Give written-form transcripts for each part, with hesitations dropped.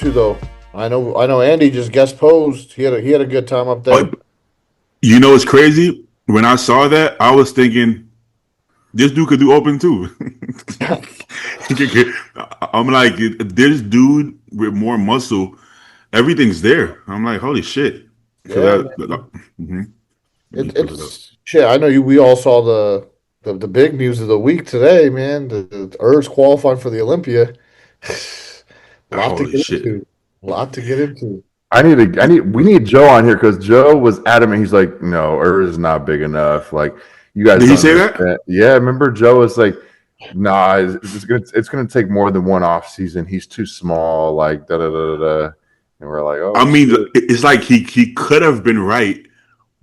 you though. I know. Andy just guest posed. He had a good time up there. But you know, it's crazy. When I saw that, I was thinking this dude could do open too. I'm like, this dude with more muscle, everything's there. I'm like, holy shit. Because Yeah, mhm. Let me pull it up. it's shit. I know you. We all saw the big news of the week today, man. The Urs qualifying for the Olympia. A lot to Holy get shit. into. A lot to get into. We need Joe on here because Joe was adamant. He's like, no, Earth is not big enough. Like, you guys Did he don't say that? understand. Yeah, remember Joe was like, nah, it's gonna take more than one off season. He's too small. Like, da da da da. Da. And we're like, I oh mean, shit. it's like he could have been right,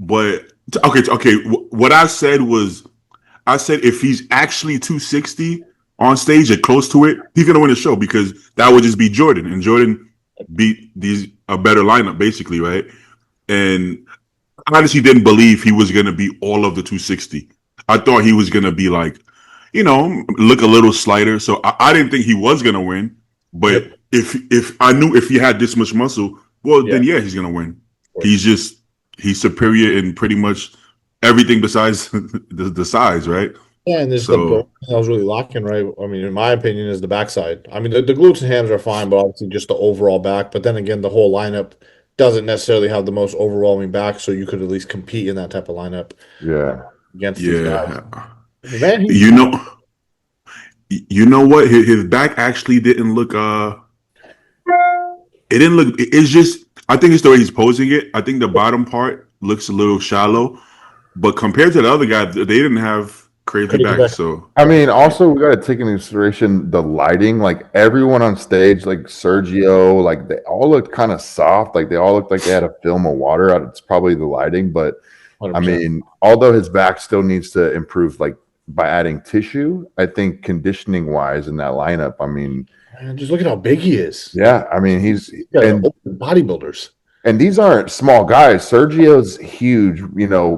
but okay. What I said was, I said if he's actually 260 on stage or close to it, he's gonna win the show because that would just be Jordan, and Jordan beat these a better lineup basically, right? And I honestly didn't believe he was gonna be all of the 260. I thought he was gonna be like, look a little slighter. So I didn't think he was gonna win. But Yep. if I knew if he had this much muscle, well then yeah, he's gonna win. He's superior in pretty much everything besides the size, right? Yeah, and there's the So bone I was really locking, right? I mean, in my opinion, is the backside. I mean, the glutes and hams are fine, but obviously just the overall back. But then again, the whole lineup doesn't necessarily have the most overwhelming back, so you could at least compete in that type of lineup Yeah. against these guys. yeah, Man, he's you know, you know what? His back actually didn't look. It didn't look. It's just. I think it's the way he's posing it. I think the bottom part looks a little shallow, but compared to the other guy, they didn't have crazy crazy back. back. So I mean, also we got to take into consideration the lighting. Like everyone on stage, like Sergio, like they all looked kind of soft. Like they all looked like they had a film of water. It's probably the lighting, but I 100%. mean, although his back still needs to improve, like by adding tissue, I think conditioning wise in that lineup, I mean, Man, just look at how big he is. yeah, I mean he's Yeah, the and open bodybuilders. and these aren't small guys. Sergio's huge,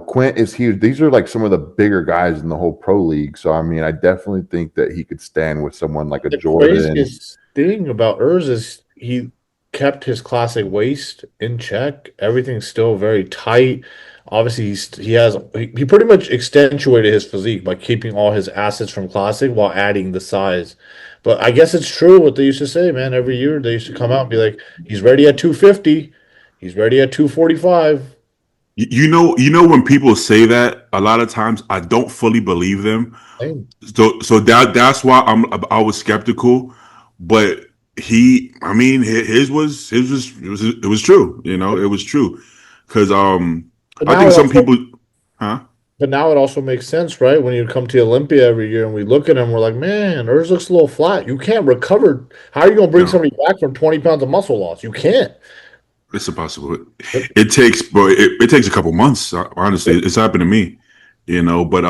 Quint is huge. These are like some of the bigger guys in the whole pro league. So I mean, I definitely think that he could stand with someone like a The Jordan. craziest thing about Urs is he kept his classic waist in check. Everything's still very tight. Obviously, he pretty much accentuated his physique by keeping all his assets from classic while adding the size. But I guess it's true what they used to say, man. Every year they used to come out and be like, "He's ready at 250. He's ready at 245." you know when people say that, a lot of times I don't fully believe them. Same. So that's why I was skeptical, but I mean, it was true. It was true because But I now think it some also people, huh? But now it also makes sense, right? When you come to Olympia every year and we look at him, we're like, man, hers looks a little flat. You can't recover. How are you going to bring No, somebody back from 20 pounds of muscle loss? You can't. it's impossible. Yep. It takes, bro. It takes a couple months. Honestly, it's happened to me. But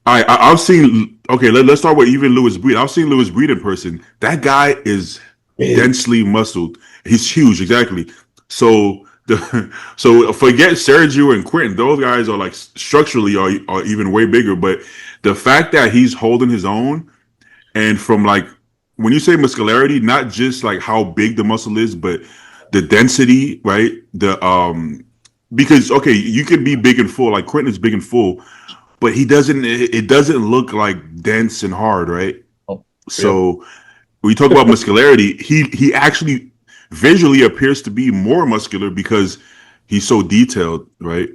I've seen. Okay, let's start with even Lewis Breed. I've seen Lewis Breed in person. That guy is Big. densely muscled. He's huge, exactly. So so forget Sergio and Quentin. Those guys are like structurally are even way bigger. But the fact that he's holding his own, and from like when you say muscularity, not just like how big the muscle is, but the density, right? The because okay, you can be big and full. Like Quentin is big and full, but he doesn't. It doesn't look like dense and hard, right? Oh, yeah. So when you talk about muscularity, he actually visually appears to be more muscular because he's so detailed, right?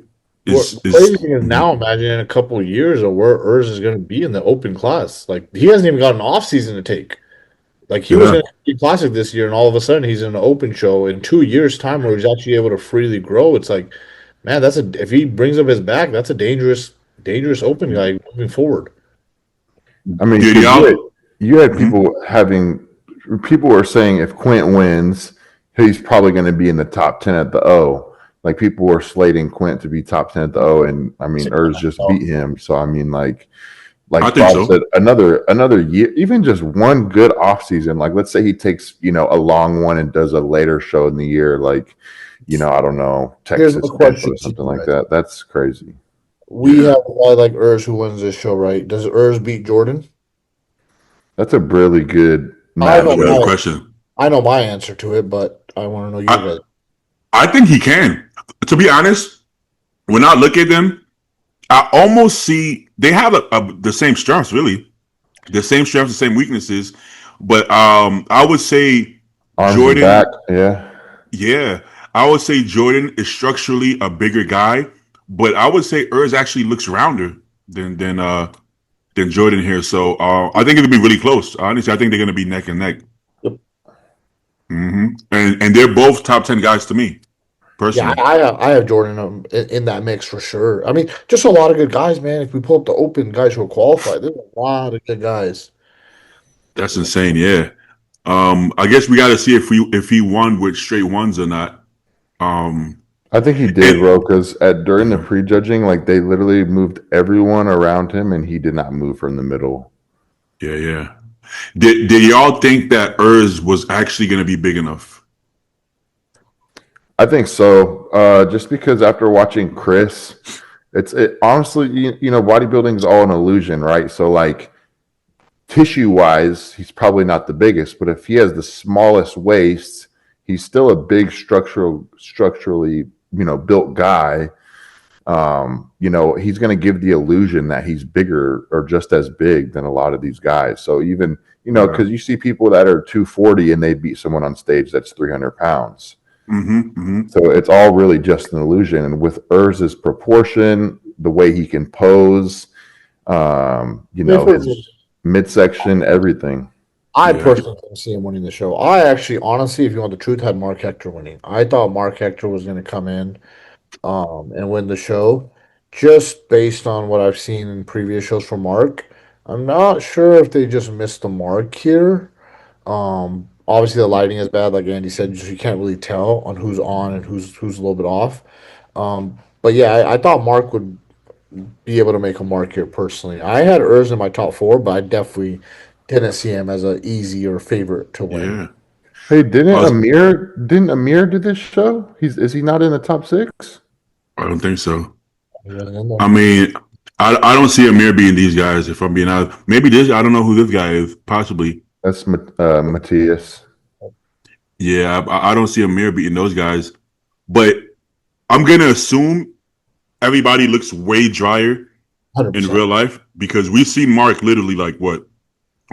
The Is crazy thing is now imagine in a couple of years of where Urs is going to be in the open class. Like he hasn't even got an off season to take. Like he was yeah. going to be classic this year, and all of a sudden he's in an open show in 2 years' time where he's actually able to freely grow. It's like, man, if he brings up his back, that's a dangerous open guy moving forward. I mean, Did because y'all? you had Mhm. people were saying if Quint wins, he's probably going to be in the top 10 at the O. Like people were slating Quint to be top 10 at the O, and I mean, Urs just beat him. So I mean, I like think Bob so. said, another year, even just one good off season. Like let's say he takes a long one and does a later show in the year, like I don't know, Here's Texas my Temple question or to something you like guys. that. That's crazy. We Yeah. have a guy like Urs who wins this show, right? Does Urs beat Jordan? That's a really good I That's a don't really good matchup. know. question. I know my answer to it, but I want to know your I guys. I think he can. To be honest, when I look at them, I almost see they have the same strengths, really, the same strengths, the same weaknesses. But I would say Arms and back, Jordan, yeah. yeah, I would say Jordan is structurally a bigger guy, but I would say Urs actually looks rounder than Jordan here. So I think it'll be really close. Honestly, I think they're going to be neck and neck. Yep. And they're both top 10 guys to me Yeah, personally. I have Jordan in that mix for sure. I mean, just a lot of good guys, man. If we pull up the open guys who are qualified, there's a lot of good guys. That's insane. Yeah. I guess we got to see if he won with straight ones or not. Um, I think he did, and bro, because at during the prejudging, like they literally moved everyone around him, and he did not move from the middle. yeah, yeah. Did y'all think that Urs was actually going to be big enough? I think so. Just because after watching Chris, it honestly, bodybuilding is all an illusion, right? So like tissue wise, he's probably not the biggest, but if he has the smallest waist, he's still a big structurally, built guy. He's going to give the illusion that he's bigger or just as big than a lot of these guys. So even, Yeah. because you see people that are 240 and they beat someone on stage that's 300 pounds. Mm-hmm. So it's all really just an illusion. And with Urz's proportion, the way he can pose, his midsection, everything. I Yeah. personally didn't see him winning the show. I actually, honestly, if you want the truth, had Mark Hector winning. I thought Mark Hector was going to come in and win the show, just based on what I've seen in previous shows from Mark. I'm not sure if they just missed the mark here. Obviously the lighting is bad, like Andy said, you can't really tell on who's on and who's a little bit off. But yeah, I thought Mark would be able to make a mark here personally. I had Urs in my top four, but I definitely didn't see him as an easy or favorite to win. Yeah. Hey, I, was, Didn't Amir do this show? Is he not in the top six? I don't think so. He wasn't in there. I mean, I don't see Amir being these guys, if I'm being honest. Maybe this, I don't know who this guy is, possibly. That's Matthias. Yeah, I don't see Amir beating those guys. But I'm going to assume everybody looks way drier in 100%. real life because we've seen Mark literally like what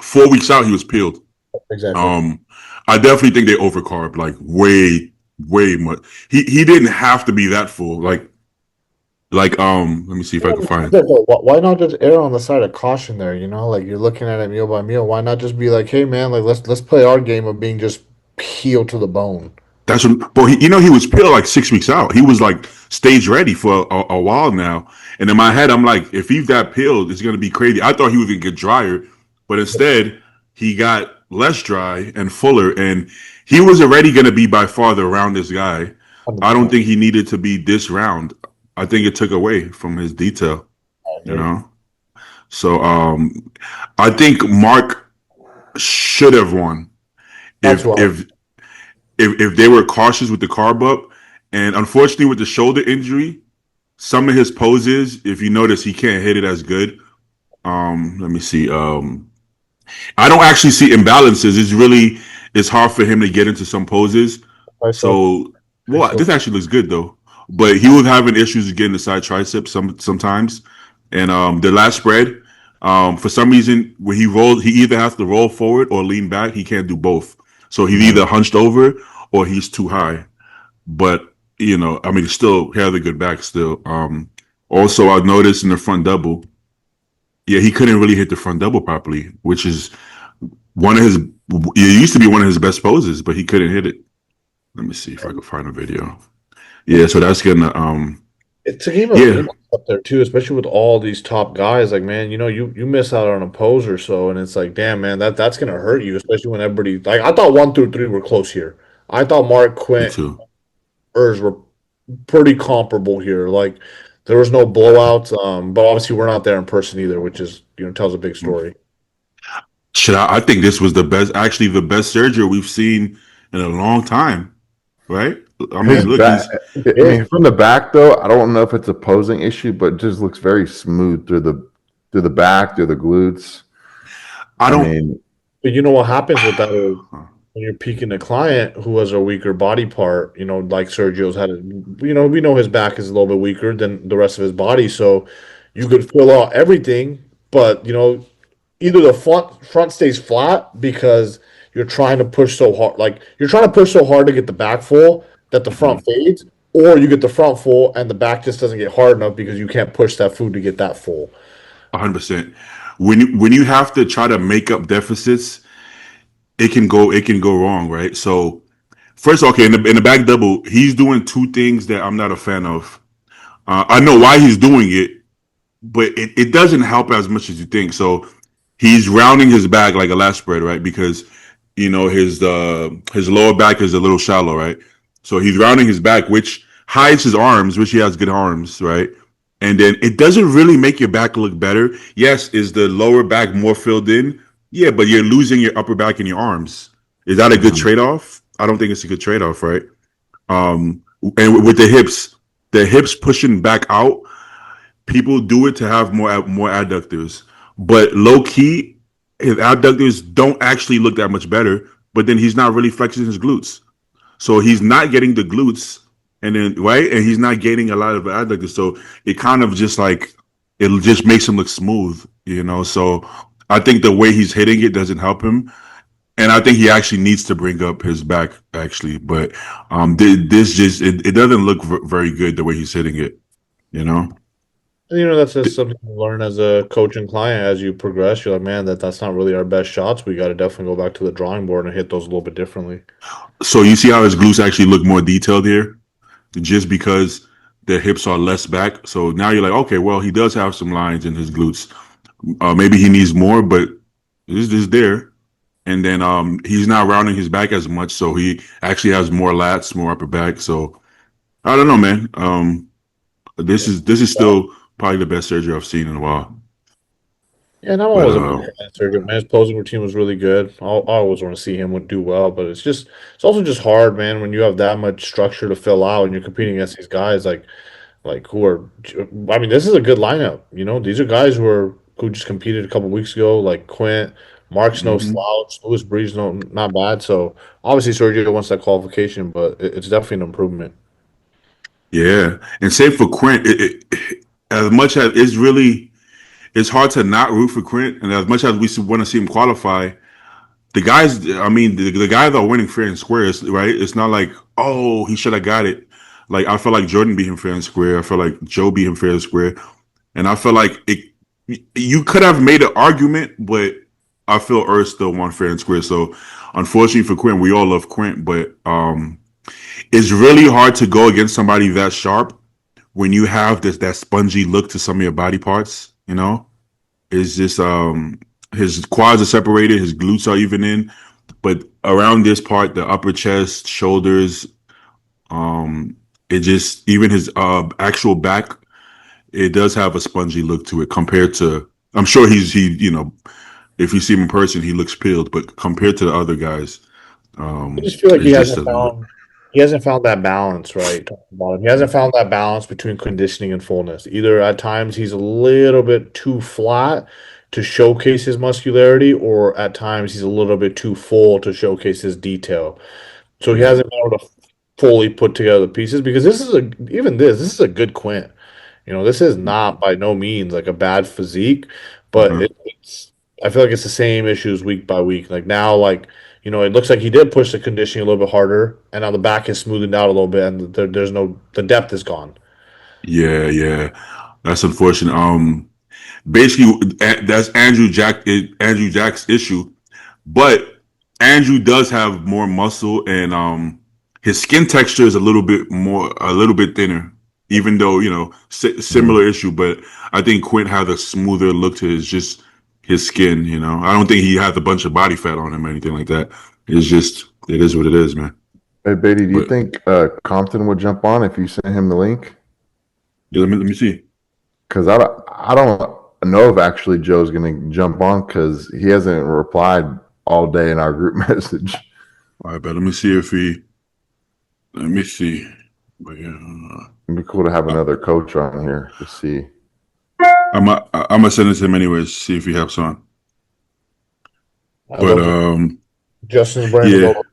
4 weeks out he was peeled. Exactly. Um, I definitely think they overcarb like way much. He didn't have to be that full. Let me see if I can find. Why not just err on the side of caution there? Like you're looking at it meal by meal. Why not just be like, hey man, like let's play our game of being just peeled to the bone. That's what, but he was peeled like 6 weeks out. He was like stage ready for a while now. And in my head, I'm like, if he got peeled, it's gonna be crazy. I thought he was gonna get drier, but instead he got less dry and fuller. And he was already gonna be by far the roundest guy. I don't 100%. think he needed to be this round. I think it took away from his detail. I You agree. know. So I think Mark should have won That's if why. if if they were cautious with the carb up. And unfortunately, with the shoulder injury, some of his poses, if you notice, he can't hit it as good. Let me see. I don't actually see imbalances. It's hard for him to get into some poses. I still, So, I well, still. this actually looks good though. But he was having issues getting the side tricep sometimes. And the last spread, for some reason, when he rolls, he either has to roll forward or lean back. He can't do both. So he's Mhm. either hunched over or he's too high. But I mean, still he had a good back still. Also, I noticed in the front double, yeah, he couldn't really hit the front double properly, which is one of his. It used to be one of his best poses, but he couldn't hit it. Let me see if I can find a video. Yeah, so that's gonna. It's a game of Yeah, inches up there too, especially with all these top guys. Like, man, you miss out on a pose or so, and it's like, damn, man, that's gonna hurt you, especially when everybody like I thought 1 through 3 were close here. I thought Mark, me Quint, too. Urs were pretty comparable here. Like there was no blowouts, but obviously we're not there in person either, which is tells a big story. Should I think this was the best, actually the best Sergio we've seen in a long time, right? I His mean, look, back. he's I mean, from the back though, I don't know if it's a posing issue, but it just looks very smooth through the back, through the glutes. I I don't. mean, But you know what happens with that is when you're peaking a client who has a weaker body part, like Sergio's had, we know his back is a little bit weaker than the rest of his body, so you could fill out everything, but either the front stays flat because you're trying to push so hard, like you're trying to push so hard to get the back full that the front Mhm. fades, or you get the front full and the back just doesn't get hard enough because you can't push that food to get that full. 100%. When you have to try to make up deficits, it can go wrong, right? So first, okay, in the back double, he's doing two things that I'm not a fan of. I know why he's doing it, but it doesn't help as much as you think. So he's rounding his back like a lat spread, right? Because his lower back is a little shallow, right? So he's rounding his back, which hides his arms, which he has good arms, right? And then it doesn't really make your back look better. Yes, is the lower back more filled in? Yeah, but you're losing your upper back and your arms. Is that a good Mhm. trade off? I don't think it's a good trade off, right? And with the hips pushing back out, people do it to have more adductors, but low key, his adductors don't actually look that much better. But then he's not really flexing his glutes, so he's not getting the glutes, and then right, and he's not getting a lot of adductors. So it kind of just like it just makes him look smooth. So I think the way he's hitting it doesn't help him, and I think he actually needs to bring up his back actually. But this just it doesn't look very good the way he's hitting it. You know. And, that's just something you learn as a coach and client as you progress. You're like, man, that's not really our best shots. We got to definitely go back to the drawing board and hit those a little bit differently. So you see how his glutes actually look more detailed here, just because the hips are less back. So now you're like, okay, well, he does have some lines in his glutes. Maybe he needs more, but it's just there. And then he's not rounding his back as much, so he actually has more lats, more upper back. So I don't know, man. This is still probably the best surgery I've seen in a while. Yeah, and I'm But always a big fan of Sergio. Man, his posing routine was really good. I always want to see him do well, but it's also just hard, man, when you have that much structure to fill out and you're competing against these guys like who are. I mean, this is a good lineup. These are guys who just competed a couple weeks ago, like Quint, Mark's no mhm. slouch, Louis Breeze no not bad. So obviously Sergio wants that qualification, but it's definitely an improvement. Yeah, and same for Quint. As much as it's hard to not root for Quint, and as much as we want to see him qualify, the guys, I mean, the guys are winning fair and square, right? It's not like, oh, he should have got it. Like, I feel like Jordan beat him fair and square. I feel like Joe beat him fair and square. And I feel like you could have made an argument, but I feel Earth still won fair and square. So, unfortunately for Quint, we all love Quint, but it's really hard to go against somebody that sharp when you have that spongy look to some of your body parts. It's just his quads are separated, his glutes are even in, but around this part, the upper chest, shoulders, it just even his actual back, it does have a spongy look to it compared to. I'm sure if you see him in person, he looks peeled, but compared to the other guys, I just feel like it just doesn't look. he hasn't found that balance, right? Talking about him. He hasn't found that balance between conditioning and fullness. Either at times he's a little bit too flat to showcase his muscularity, or at times he's a little bit too full to showcase his detail. So he Yeah. hasn't been able to fully put together the pieces because this is a good Quint. This is not by no means like a bad physique, but Uh-huh. it's I feel like it's the same issues week by week. Like now, it looks like he did push the conditioning a little bit harder, and now the back is smoothened out a little bit, and the depth is gone. Yeah, yeah, that's unfortunate. Basically, that's Andrew Jack's issue. But Andrew does have more muscle, and his skin texture is a little bit thinner. Even though Mhm. similar issue, but I think Quint has a smoother look to his skin. I don't think he has a bunch of body fat on him or anything like that. It is what it is, man. Hey, Beatty, do you But think Compton would jump on if you sent him the link? yeah, let me see. Because I don't know if actually Joe's going to jump on because he hasn't replied all day in our group message. All right, but let me see if he. Let me see. But yeah, It'd be cool to have another coach on here to see. I'm gonna send it to him anyways. See if he helps on. I But love to. Justin's brain to Yeah, go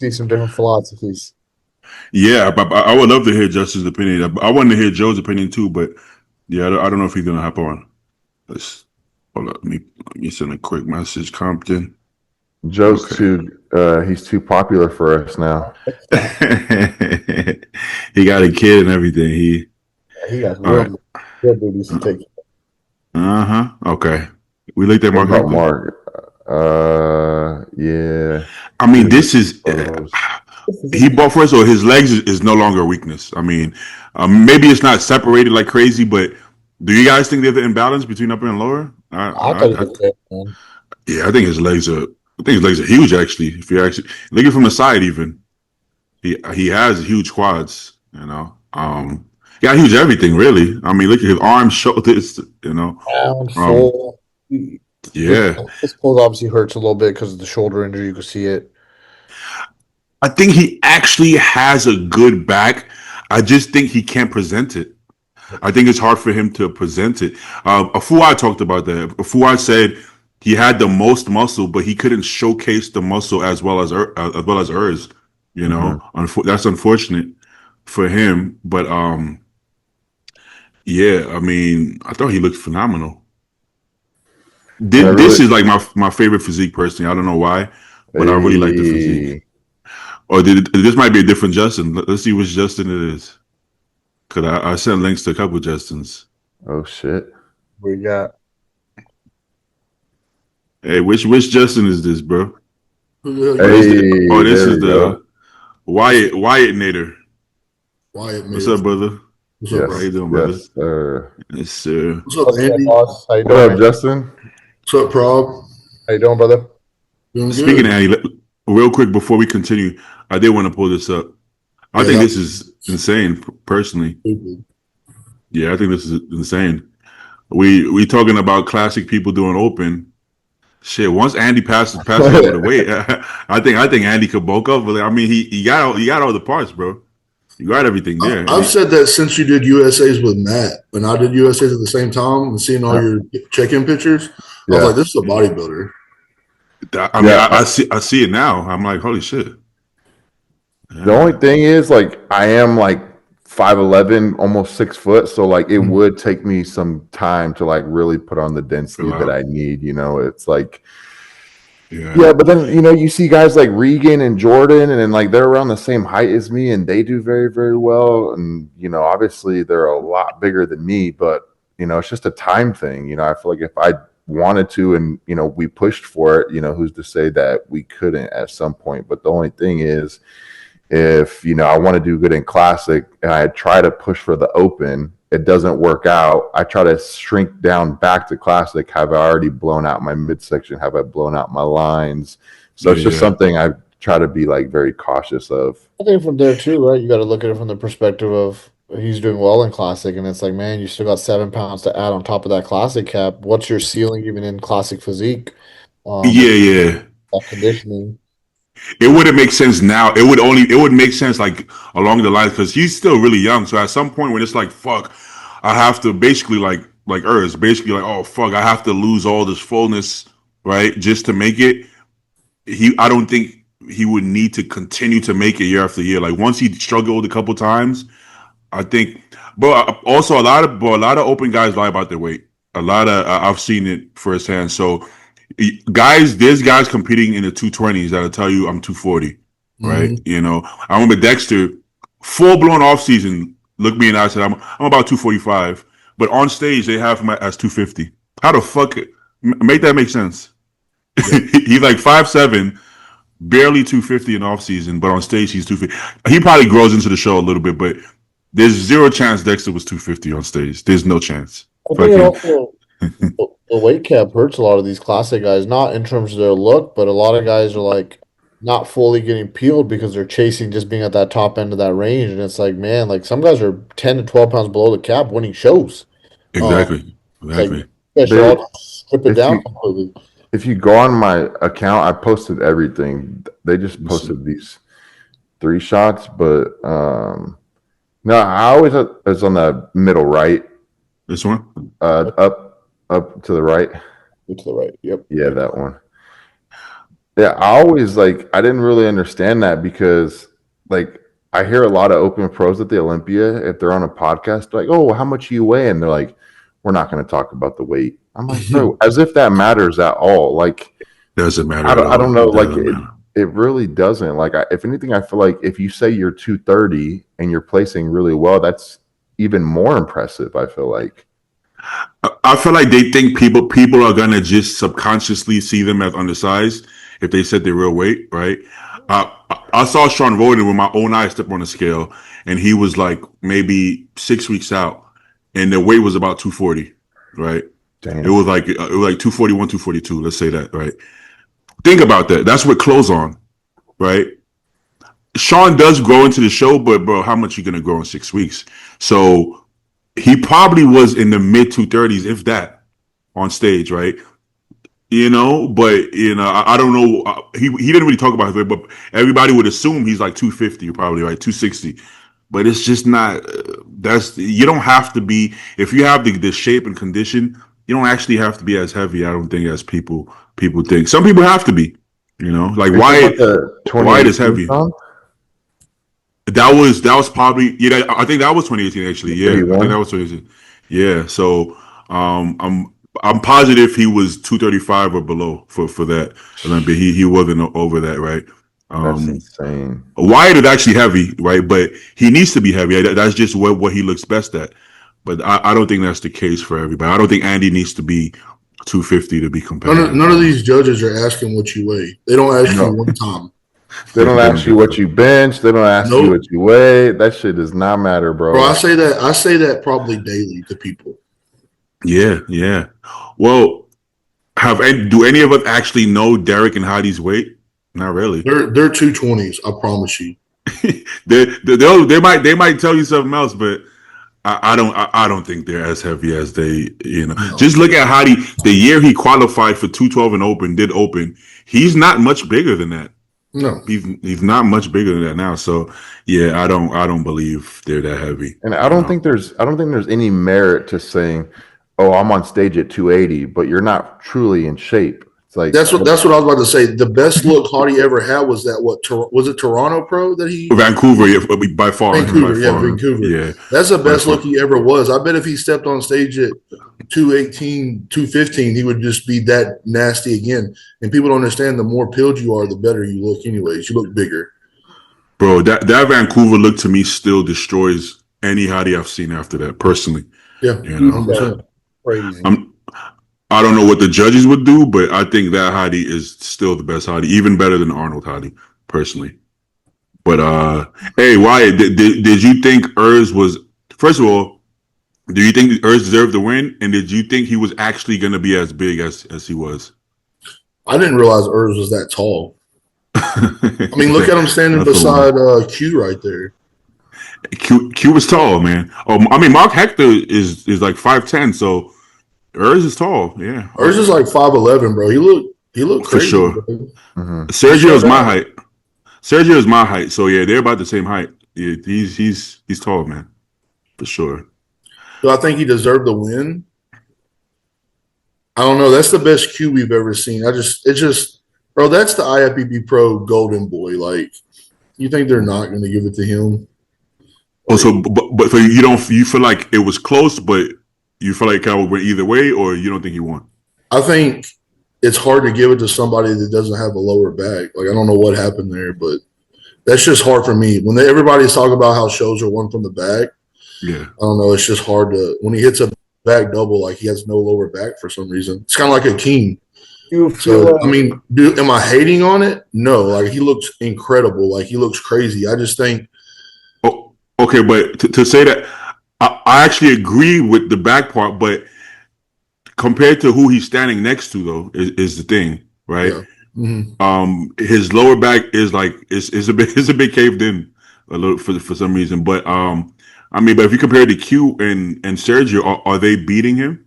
see some different philosophies. yeah. I would love to hear Justin's opinion. I wanted to hear Joe's opinion too, but yeah, I don't know if he's gonna hop on. Let's hold up. Let me send a quick message, Compton. Joe's Okay. too he's too popular for us now. He got a kid and everything. He got All right. real duties to take. Uh-huh. Okay. We looked at What Mark about Humphrey. Mark? Yeah. I mean, He this is photos. he bought first of all, his legs is no longer a weakness. I mean, maybe it's not separated like crazy, but do you guys think there's an imbalance between upper and lower? I thought he was good, man. Yeah, I think his legs are. I think his legs are huge. Actually, if you actually look at from the side, even he has huge quads. He got huge everything really. I mean, look at his arms, shoulders. Round, Um, full. yeah, His pose obviously hurts a little bit because of the shoulder injury. You can see it. I think he actually has a good back. I just think he can't present it. I think it's hard for him to present it. Fuad talked about that. Fuad said he had the most muscle, but he couldn't showcase the muscle as well as hers. Mm-hmm. That's unfortunate for him. But yeah, I mean, I thought he looked phenomenal. And I This really is like my favorite physique personally. I don't know why, but I really like the physique. hey, Or this might be a different Justin. Let's see which Justin it is. Cause I sent links to a couple Justins. oh shit. We got Hey, which Justin is this, bro? Hey, This there is we go. the Wyatt Nader. Wyatt What's Mills. up, brother? What's up, How bro? you doing, brother? Yes, sir. Yes, sir. What's up, Andy? boss. How you What doing, up, man? Justin? What's up, Prob? How you doing, brother? Doing Speaking good. of Andy, real quick before we continue, I did want to pull this up. I Yeah, think that this is insane, personally. was stupid. Yeah, I think this is insane. We talking about classic people doing open. Shit, once Andy passes over the weight, I think Andy could bulk up. But I mean, he got all the parts, bro. You got everything there. I've said that since you did USAs with Matt, and I did USAs at the same time, and seeing all your check-in pictures, I was Yeah. like, "This is a bodybuilder." I mean, Yeah. I see it now. I'm like, holy shit. The only thing is, like, I am like 5'11", almost 6 foot, so like it would take me some time to like really put on the density Fill that out. I need. It's like, Yeah. yeah, but then you see guys like Regan and Jordan, and then like they're around the same height as me, and they do very, very well. And obviously they're a lot bigger than me, but it's just a time thing. I feel like if I wanted to, and we pushed for it, who's to say that we couldn't at some point? But the only thing is, if I want to do good in classic and I try to push for the open, it doesn't work out. I try to shrink down back to classic. Have I already blown out my midsection? Have I blown out my lines? So it's just something I try to be like very cautious of. I think from there too, right? You got to look at it from the perspective of he's doing well in classic, and it's like, man, you still got 7 pounds to add on top of that classic cap. What's your ceiling even in classic physique? Yeah, yeah. That conditioning. It wouldn't make sense now. It would make sense like along the lines because he's still really young. So at some point when it's like, fuck, I have to basically like Urs, basically like, oh fuck, I have to lose all this fullness, right? Just to make it. I don't think he would need to continue to make it year after year. Like once he struggled a couple times, I think, but also a lot of open guys lie about their weight. A lot of I've seen it firsthand. So there's guys competing in the 220s that'll tell you I'm 240, right? I remember Dexter, full blown off season, looked me in the eye and said I'm about 245, but on stage they have him as 250. How the fuck make that make sense? He's like 5'7", barely 250 in off season, but on stage he's 250. He probably grows into the show a little bit, but there's zero chance Dexter was 250 on stage. There's no chance. I think it also the weight cap hurts a lot of these classic guys, not in terms of their look, but a lot of guys are like not fully getting peeled because they're chasing just being at that top end of that range. And it's like, man, like some guys are 10 to 12 pounds below the cap winning shows. Exactly. It's like Exactly. you guys should all strip it If down you- completely. If you go on my account, I posted everything. They just posted these 3 shots, but no, I always it's on the middle right, This one? up to the right. To the right. Yep. Yeah, that one. Yeah, I always like I didn't really understand that because like I hear a lot of open pros at the Olympia if they're on a podcast like, "Oh, how much you weigh?" and they're like, "We're not going to talk about the weight." I'm like, "Bro, as if that matters at all." Like Doesn't matter at I all. don't know It like doesn't matter. it really doesn't. Like if anything I feel like if you say you're 230 and you're placing really well, that's even more impressive, I feel like. I feel like they think people are gonna just subconsciously see them as undersized if they said their real weight, right? I saw Sean Roden with my own eyes step on the scale, and he was like maybe 6 weeks out, and the weight was about 240, right? It Damn. was like 241, 242. Let's say that, right? Think about that. That's with clothes on, right? Sean does grow into the show, but bro, how much you gonna grow in 6 weeks? So he probably was in the mid 230s, if that, on stage, right? But I don't know. He didn't really talk about his weight, but everybody would assume he's like 250, probably right, 260. But it's just not. That's you don't have to be if you have the shape and condition. You don't actually have to be as heavy. I don't think as people think. Some people have to be. Like Are you talking about Wyatt. the Wyatt is 2018 heavy. song? That was probably I think that was 2018 actually. That he Yeah, I think that won? was 2018. Yeah, so I'm positive he was 235 or below for that Olympia. He wasn't over that, right? That's Um, insane. Wyatt is actually heavy, right? But he needs to be heavy. That's just what he looks best at. But I don't think that's the case for everybody. I don't think Andy needs to be 250 to be competitive. None of these judges are asking what you weigh. They don't ask you No. one time. They don't ask you what you bench. They don't ask you Nope. what you weigh. That shit does not matter, bro. Bro, I say that probably daily to people. Yeah, yeah. Well, do any of us actually know Derek and Heidi's weight? Not really. They're 220s, I promise you. they might tell you something else, but I don't think they're as heavy as they. No. Just look at Heidi. The year he qualified for 212 and did open. He's not much bigger than that. No. He's not much bigger than that now. So yeah, I don't believe they're that heavy. And I don't think there's any merit to saying, "Oh, I'm on stage at 280," but you're not truly in shape. It's like That's what I was about to say. The best look Hardy ever had was that was it Toronto Pro that he Vancouver, yeah, by far. Vancouver, by far. Vancouver. Yeah, That's the best look he ever was. I bet if he stepped on stage at 218, 215, he would just be that nasty again. And people don't understand the more peeled you are, the better you look anyways. You look bigger. bro. That Vancouver look to me still destroys any Heidi I've seen after that. Personally, Yeah. 100%. Crazy. I don't know what the judges would do, but I think that Heidi is still the best Heidi, even better than Arnold Heidi, personally. But hey, Wyatt, did you think Urs was? First of all, do you think Urs deserved the win? And did you think he was actually going to be as big as he was? I didn't realize Urs was that tall. I mean, look at him standing beside Q right there. Q was tall, man. Oh, I mean, Mark Hector is like 5'10", so Urs is tall. Yeah, Urs is like 5'11", bro. He looked for crazy, sure. Mhm. Sergio's my height. Sergio is my height, so yeah, they're about the same height. Yeah, he's tall, man, for sure. Do I think he deserved the win? I don't know. That's the best Q we've ever seen. Bro, that's the IFBB Pro Golden Boy. Like, you think they're not going to give it to him? Oh, but so you feel like it was close, but you feel like it kind of went either way, or you don't think he won? I think it's hard to give it to somebody that doesn't have a lower back. Like, I don't know what happened there, but that's just hard for me. When everybody's talking about how shows are won from the back, Yeah, I don't know. It's just hard when he hits a back double, like he has no lower back for some reason. It's kind of like a king. So, I mean, am I hating on it? No. Like, he looks incredible. Like, he looks crazy. I just think. Oh, okay, but to say that, I actually agree with the back part, but compared to who he's standing next to, though, is the thing, right? Yeah. Mm-hmm. His lower back is like is a bit caved in a little for some reason, but I mean, but if you compare the Q and Sergio, are they beating him?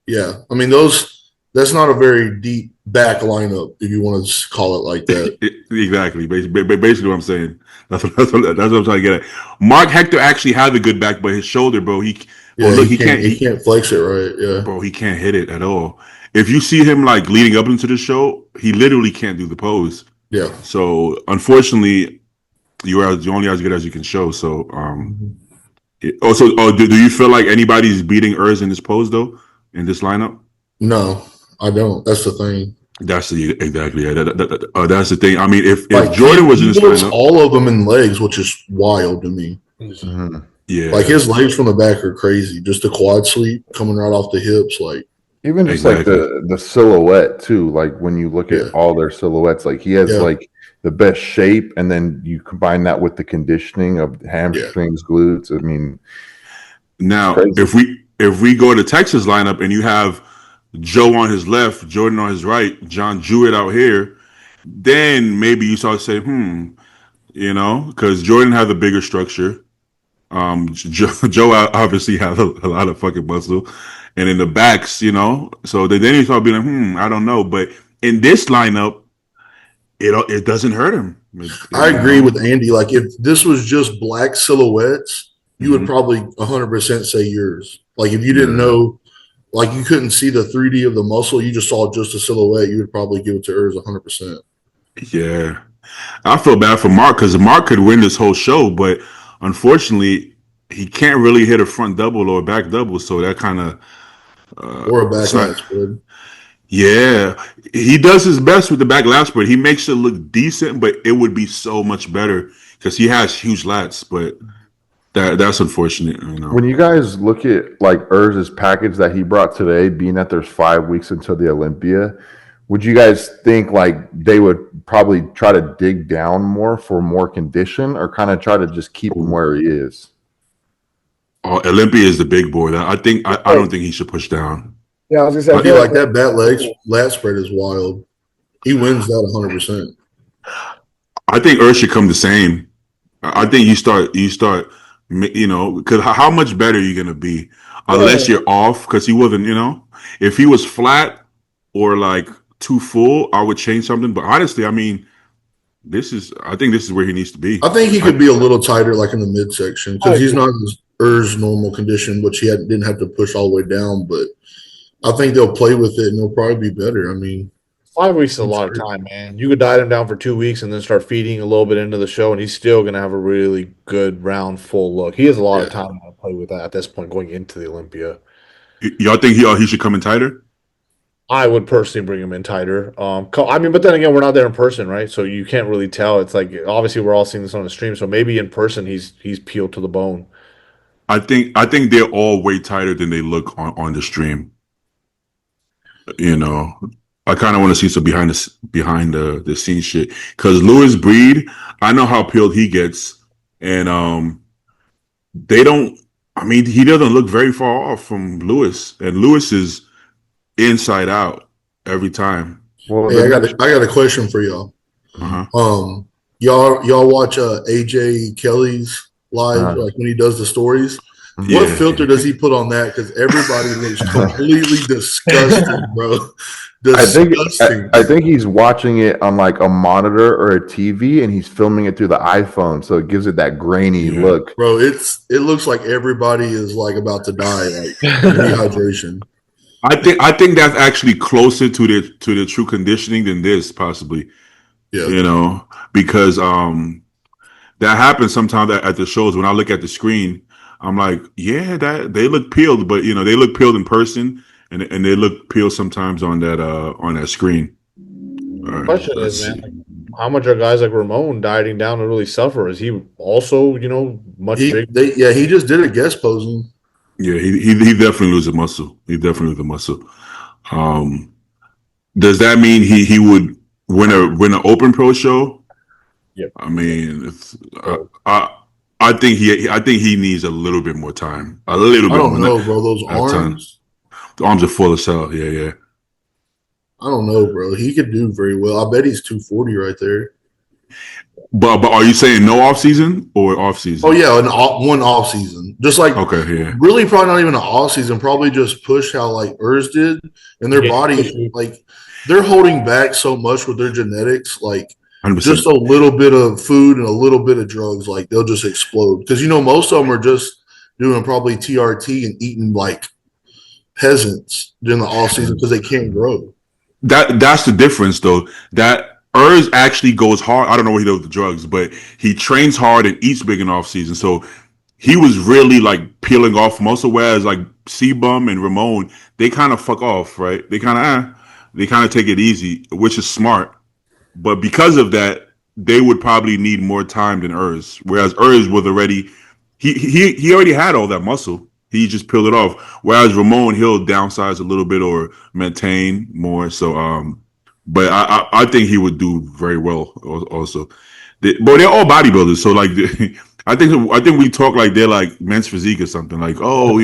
Yeah. I mean, that's not a very deep back lineup, if you want to call it like that. Exactly. Basically what I'm saying. That's what I'm trying to get at. Mark Hector actually had a good back, but his shoulder, bro, he can't flex it right. Yeah. bro, he can't hit it at all. if you see him like leading up into the show, he literally can't do the pose. Yeah. So unfortunately, you are only as good as you can show. So do you feel like anybody's beating Urs in this pose though in this lineup? No, I don't. That's the thing. That's exactly that's the thing. I mean, if Like Jordan was in this looks lineup, all of them in legs, which is wild to me. Mhm. yeah, Like his legs from the back are crazy. Just the quad sweep coming right off the hips. Like Even just exactly. like the silhouette too. Like when you look Yeah. at all their silhouettes, like he has Yeah. like the best shape, and then you combine that with the conditioning of hamstrings, glutes. I mean, Now, crazy. if we go to Texas lineup and you have Joe on his left, Jordan on his right, John Jewett out here, then maybe you start to say, you know, because Jordan has a bigger structure. Joe obviously has a lot of fucking muscle, and in the backs, you know, so then you start being like, I don't know, but in this lineup, it doesn't hurt him. I agree with Andy. Like if this was just black silhouettes, you would probably 100% say yours. Like if you didn't know, like you couldn't see the 3D of the muscle, you just saw just a silhouette, you would probably give it to Urs 100%. Yeah, I feel bad for Mark because Mark could win this whole show, but unfortunately, he can't really hit a front double or a back double, so that kind of Or a back lat spread. yeah, he does his best with the back lat spread. He makes it look decent, but it would be so much better because he has huge lats. But that's unfortunate. You know. When you guys look at like Urz's package that he brought today, being that there's 5 weeks until the Olympia, would you guys think like they would probably try to dig down more for more condition, or kind of try to just keep him where he is? Olympia is the big boy. I don't think he should push down. Yeah, I was gonna say, I feel like that lat spread is wild. He wins that 100%. I think Urs should come the same. I think you start, you know, because how much better are you going to be unless you're off? Because he wasn't, you know, if he was flat or like too full, I would change something. But honestly, I mean, I think this is where he needs to be. I think he could be a little tighter, like in the midsection, because he's not his Urs normal condition, which he didn't have to push all the way down. But I think they'll play with it and they'll probably be better. I mean, 5 weeks is a lot of time, man. You could diet him down for 2 weeks and then start feeding a little bit into the show, and he's still going to have a really good, round, full look. He has a lot of time to play with that at this point going into the Olympia. Y'all think he should come in tighter? I would personally bring him in tighter. I mean, but then again, we're not there in person, right? So you can't really tell. It's like obviously we're all seeing this on the stream, so maybe in person he's peeled to the bone. I think they're all way tighter than they look on the stream. You know, I kind of want to see some behind the scenes shit because Louis Breed, I know how peeled he gets, and they don't. I mean, he doesn't look very far off from Louis, and Louis is inside out every time. Well, hey, I got a question for y'all. Y'all watch AJ Kelly's live, like when he does the stories. What filter does he put on that? Because everybody looks completely disgusting, bro. Disgusting. I think he's watching it on like a monitor or a TV, and he's filming it through the iPhone, so it gives it that grainy look. Bro, it looks like everybody is like about to die, like dehydration. I think that's actually closer to the true conditioning than this possibly. Yeah, you know, because that happens sometimes at the shows when I look at the screen. I'm like, yeah, that they look peeled, but you know, they look peeled in person, and they look peeled sometimes on that screen. The question is, man, like, how much are guys like Ramon dieting down to really suffer? Is he also, you know, much bigger? He just did a guest posing. Yeah, he definitely loses muscle. He definitely loses muscle. Does that mean he would win an open pro show? Yep. I mean, I think he needs a little bit more time. A little bit. I don't know, bro. Those arms. The arms are full of cell. Yeah. I don't know, bro. He could do very well. I bet he's 240 right there. But are you saying no off season or off season? Oh yeah, one off season. Just like really probably not even an off season. Probably just push how like Urs did, and their body like they're holding back so much with their genetics. Like 100%. Just a little bit of food and a little bit of drugs, like they'll just explode. Because you know most of them are just doing probably TRT and eating like peasants during the off season because they can't grow. That's the difference, though. That Urs actually goes hard. I don't know what he does with the drugs, but he trains hard and eats big in off season. So he was really like peeling off muscle. Whereas like C-Bum and Ramon, they kind of fuck off, right? They kind of take it easy, which is smart. But because of that, they would probably need more time than Urs. Whereas Urs was already he already had all that muscle. He just peeled it off. Whereas Ramon, he'll downsize a little bit or maintain more. So, but I think he would do very well also. But they're all bodybuilders. So like, I think we talk like they're like men's physique or something. Like, oh,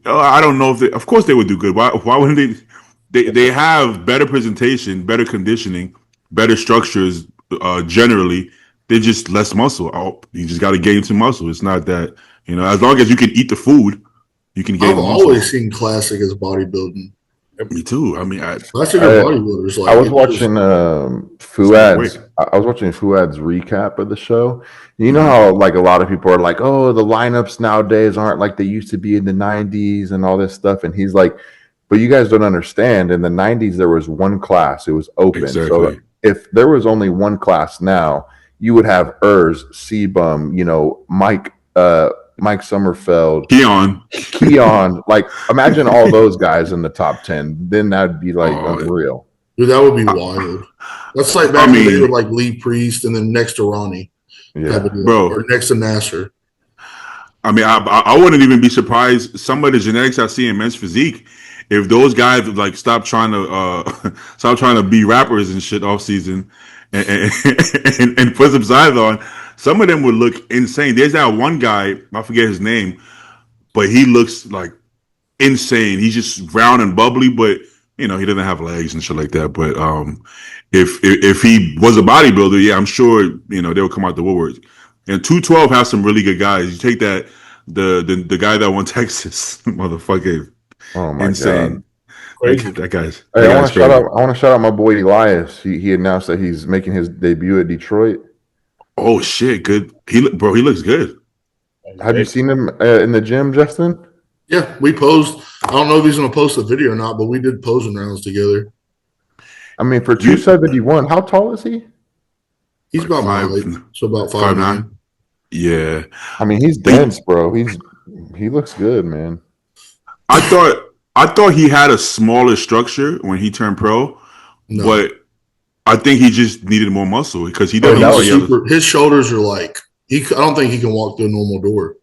I don't know if they. Of course they would do good. Why wouldn't they? They have better presentation, better conditioning, better structures. Generally, they're just less muscle. Oh, you just got to gain some muscle. It's not that. As long as you can eat the food, you can gain I've the muscle. always seen classic as bodybuilding. Me too. I mean, Classic as bodybuilders. Like, I was watching Fuad's. I was watching Fuad's recap of the show. You know how like a lot of people are like, "Oh, the lineups nowadays aren't like they used to be in the '90s and all this stuff." And he's like, "But you guys don't understand. In the '90s, there was one class. It was open. Exactly. So if there was only one class now, you would have Urs, C-Bum, Mike Sommerfeld, Keon. Like, imagine all those guys in the top 10. Then that'd be like unreal. Dude, that would be wild. That's like back in the day with like Lee Priest and then next to Ronnie. Yeah, bro. Or next to Nasser. I mean, I wouldn't even be surprised. Some of the genetics I see in men's physique, if those guys would like stop trying to be rappers and shit off season and put some size on, some of them would look insane. There's that one guy, I forget his name, but he looks like insane. He's just round and bubbly, but he doesn't have legs and shit like that. But if he was a bodybuilder, yeah, I'm sure they'll come out the woodwork. And 212 has some really good guys. You take that the guy that won Texas, motherfucker, oh my insane. God. Crazy. That guy's. Hey, I want to shout out my boy Elias. He announced that he's making his debut at Detroit. Oh shit! Good. He looks good. Have you seen him in the gym, Justin? Yeah, we posed. I don't know if he's going to post the video or not, but we did posing rounds together. I mean, for 271, how tall is he? He's about my height, so about 5'9". Yeah. I mean, he's dense, bro. He looks good, man. I thought he had a smaller structure when he turned pro, but I think he just needed more muscle because he doesn't. His shoulders are like I don't think he can walk through a normal door.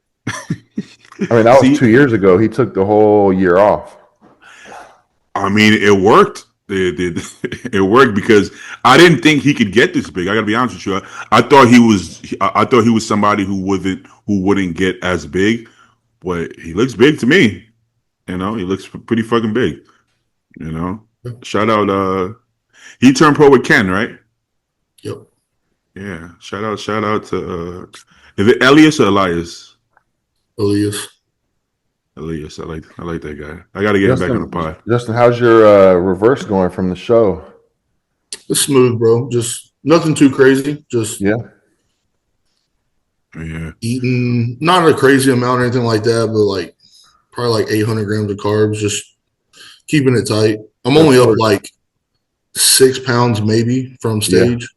I mean, that was 2 years ago. He took the whole year off. I mean, it worked. It worked because I didn't think he could get this big. I gotta be honest with you. I thought he was somebody who wouldn't get as big, but he looks big to me. He looks pretty fucking big. Shout out. He turned pro with Ken, right? Yep. Yeah. Shout out to. Is it Elias or Elias? Elias. I like that guy. I got to get him back on the pod. Justin, how's your reverse going from the show? It's smooth, bro. Just nothing too crazy. Just eating not a crazy amount or anything like that, but like probably like 800 grams of carbs. Just keeping it tight. I'm only up like 6 pounds maybe from stage.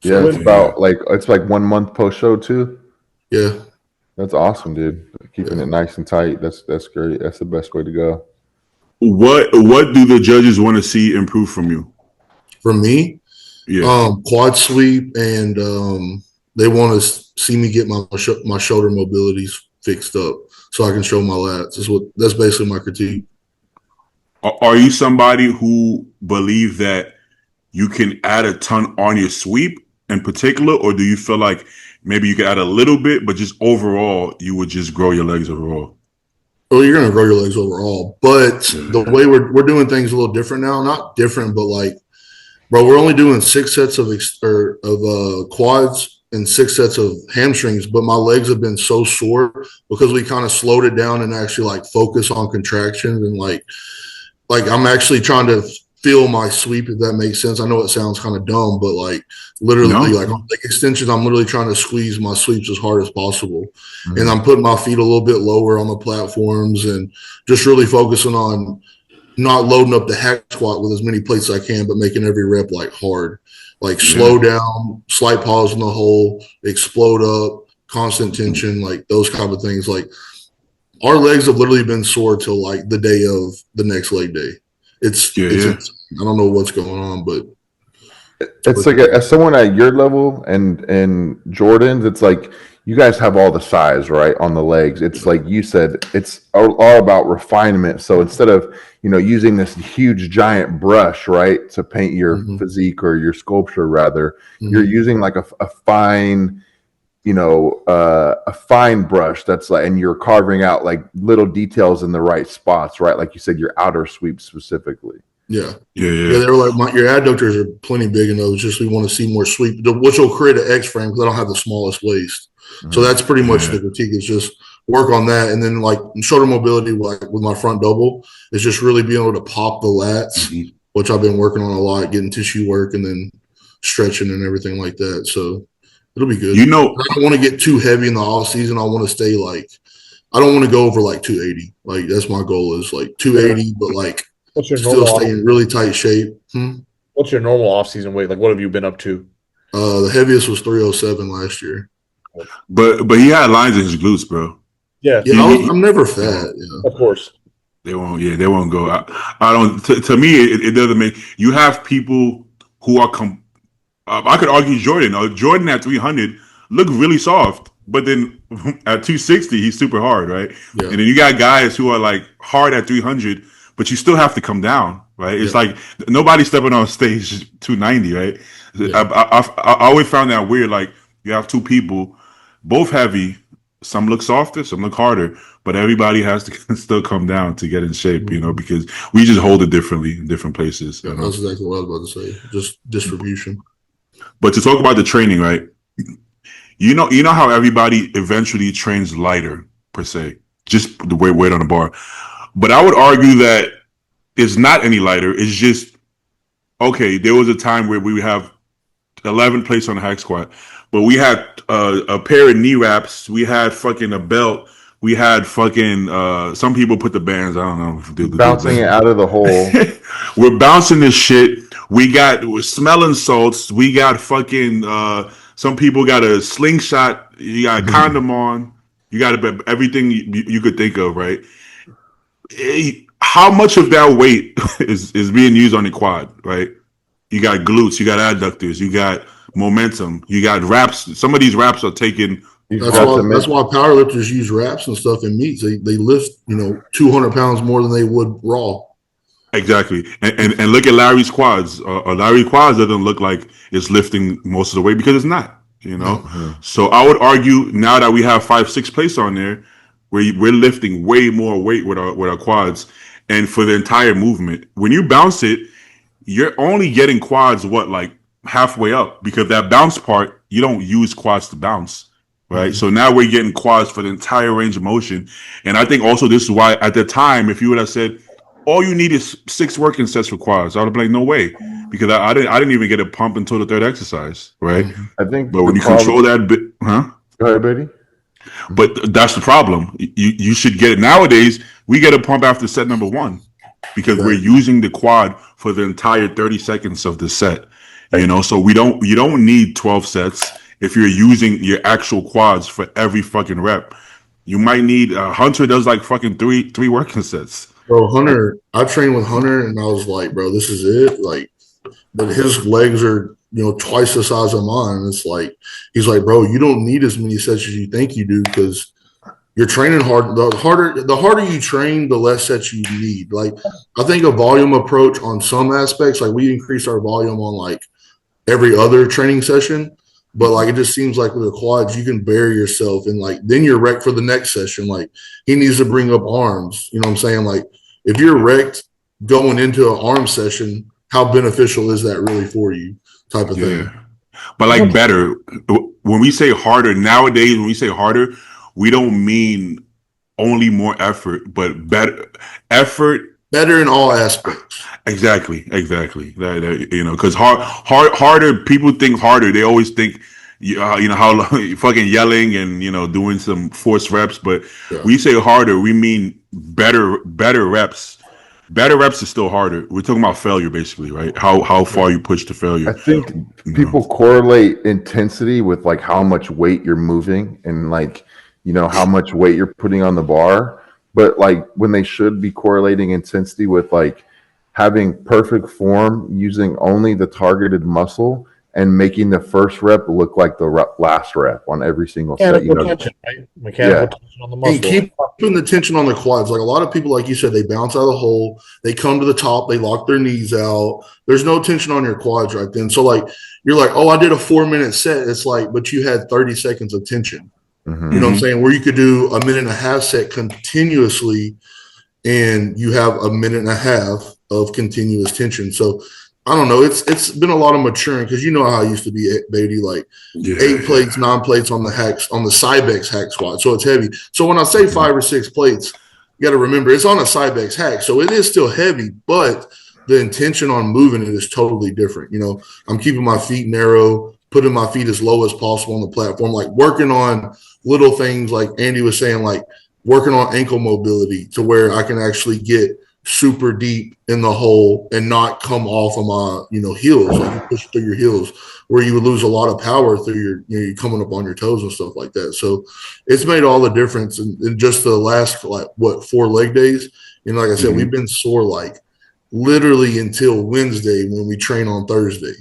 Yeah, so it's about like 1 month post show too. Yeah. That's awesome, dude. Keeping it nice and tight. That's great. That's the best way to go. What do the judges want to see improve from you? From me? Yeah. Quad sweep, and they want to see me get my shoulder mobilities fixed up so I can show my lats. That's basically my critique. Are you somebody who believes that you can add a ton on your sweep in particular, or do you feel like maybe you could add a little bit, but just overall, you would just grow your legs overall? Well, you're going to grow your legs overall. But the way we're doing things a little different now, not different, but like, bro, we're only doing 6 sets of quads and 6 sets of hamstrings. But my legs have been so sore because we kind of slowed it down and actually like focus on contractions. And like I'm actually trying to feel my sweep, if that makes sense. I know it sounds kind of dumb, but like literally, like on leg extensions, I'm literally trying to squeeze my sweeps as hard as possible. Mhm. And I'm putting my feet a little bit lower on the platforms and just really focusing on not loading up the hack squat with as many plates as I can, but making every rep like hard. Like slow down, slight pause in the hole, explode up, constant tension, like those kind of things. Like our legs have literally been sore till like the day of the next leg day. It's I don't know what's going on, but it's like as someone at your level and Jordan's, it's like you guys have all the size right on the legs. It's like you said, it's all about refinement. So instead of using this huge giant brush right to paint your physique or your sculpture, rather you're using like a fine a fine brush that's like, and you're carving out like little details in the right spots, right? Like you said, your outer sweep specifically. Yeah. They were like, your adductors are plenty big in those. Just we want to see more sweep, which will create an X frame because I don't have the smallest waist. So that's pretty much the critique. Is just work on that, and then like shoulder mobility, like with my front double, is just really being able to pop the lats, which I've been working on a lot, getting tissue work and then stretching and everything like that. So it'll be good. I don't want to get too heavy in the off season. I want to stay like, I don't want to go over like 280. Like that's my goal is like 280, but like still stay in really tight shape. What's your normal off season weight? Like what have you been up to? The heaviest was 307 last year. But he had lines in his glutes, bro. Yeah. I'm never fat. Of course. They won't. Yeah, they won't go. I don't. To me, it doesn't make. You have people who are. I could argue Jordan. Jordan at 300 looked really soft, but then at 260 he's super hard, right? Yeah. And then you got guys who are like hard at 300, but you still have to come down, right? It's like nobody's stepping on stage 290, right? Yeah. I always found that weird. Like you have two people, both heavy. Some look softer, some look harder, but everybody has to still come down to get in shape, because we just hold it differently in different places. Yeah, that's exactly what I was about to say. Just distribution. But to talk about the training, right? You know how everybody eventually trains lighter per se, just the weight on the bar. But I would argue that it's not any lighter. It's just okay. There was a time where we would have 11 plates on the hack squat, but we had a pair of knee wraps. We had fucking a belt. We had fucking some people put the bands. I don't know. Bouncing it out of the hole. We're bouncing this shit. We're smelling salts. We got fucking some people got a slingshot. You got a condom on. You got everything you could think of, right? How much of that weight is being used on the quad, right? You got glutes, you got adductors, you got momentum, you got wraps. Some of these wraps are taking. That's why powerlifters use wraps and stuff in meets. They lift 200 pounds more than they would raw. Exactly, and look at Larry's quads. Larry's quads doesn't look like it's lifting most of the weight because it's not. So I would argue now that we have 5-6 plates on there, we're lifting way more weight with our quads, and for the entire movement. When you bounce it, you're only getting quads like halfway up, because that bounce part, you don't use quads to bounce, right? So now we're getting quads for the entire range of motion. And I think also this is why at the time, if you would have said all you need is 6 working sets for quads, I would have been like, no way, because I didn't even get a pump until the third exercise, right? I think, but when you control that bit, Go ahead, Betty. But that's the problem. You should get it nowadays. We get a pump after set number 1. Because we're using the quad for the entire 30 seconds of the set, so you don't need 12 sets if you're using your actual quads for every fucking rep. You might need Hunter does like fucking three working sets. Bro, Hunter, I trained with Hunter and I was like, bro, this is it. Like, but his legs are twice the size of mine. And it's like he's like, bro, you don't need as many sets as you think you do because you're training hard. The harder you train, the less sets you need. Like, I think a volume approach on some aspects, like we increase our volume on like every other training session, but like it just seems like with the quads, you can bury yourself and like then you're wrecked for the next session. Like he needs to bring up arms. You know what I'm saying? Like if you're wrecked going into an arm session, how beneficial is that really for you? Type of thing. But like better, when we say harder nowadays, when we say harder, we don't mean only more effort, but better effort Better in all aspects. Exactly. Because harder. People think harder. They always think, how fucking yelling and doing some forced reps. But Yeah. we say harder, we mean better reps. Better reps is still harder. We're talking about failure, basically, right? How far you push to failure. I think people correlate intensity with like how much weight you're moving and like, how much weight you're putting on the bar. But like when they should be correlating intensity with like having perfect form, using only the targeted muscle and making the first rep look like the last rep on every single set. Mechanical tension, right? Mechanical tension on the muscle. And keeping the tension on the quads. Like a lot of people, like you said, they bounce out of the hole, they come to the top, they lock their knees out. There's no tension on your quads right then. So like you're like, oh, I did a 4-minute set. It's like, but you had 30 seconds of tension. Mm-hmm. You know what I'm saying? Where you could do a 1.5-minute set continuously, and you have a 1.5 minutes of continuous tension. So I don't know. It's been a lot of maturing because you know how I used to be, Beatty, like 8 plates, 9 plates on the hacks on the Cybex hack squat. So it's heavy. So when I say 5 or 6 plates, you got to remember it's on a Cybex hack. So it is still heavy, but the intention on moving it is totally different. I'm keeping my feet narrow, putting my feet as low as possible on the platform, like working on little things like Andy was saying, like working on ankle mobility to where I can actually get super deep in the hole and not come off of my, heels. Like you push through your heels where you would lose a lot of power through you're coming up on your toes and stuff like that. So it's made all the difference in just the last, 4 leg days. Like I said, we've been sore like literally until Wednesday when we train on Thursday.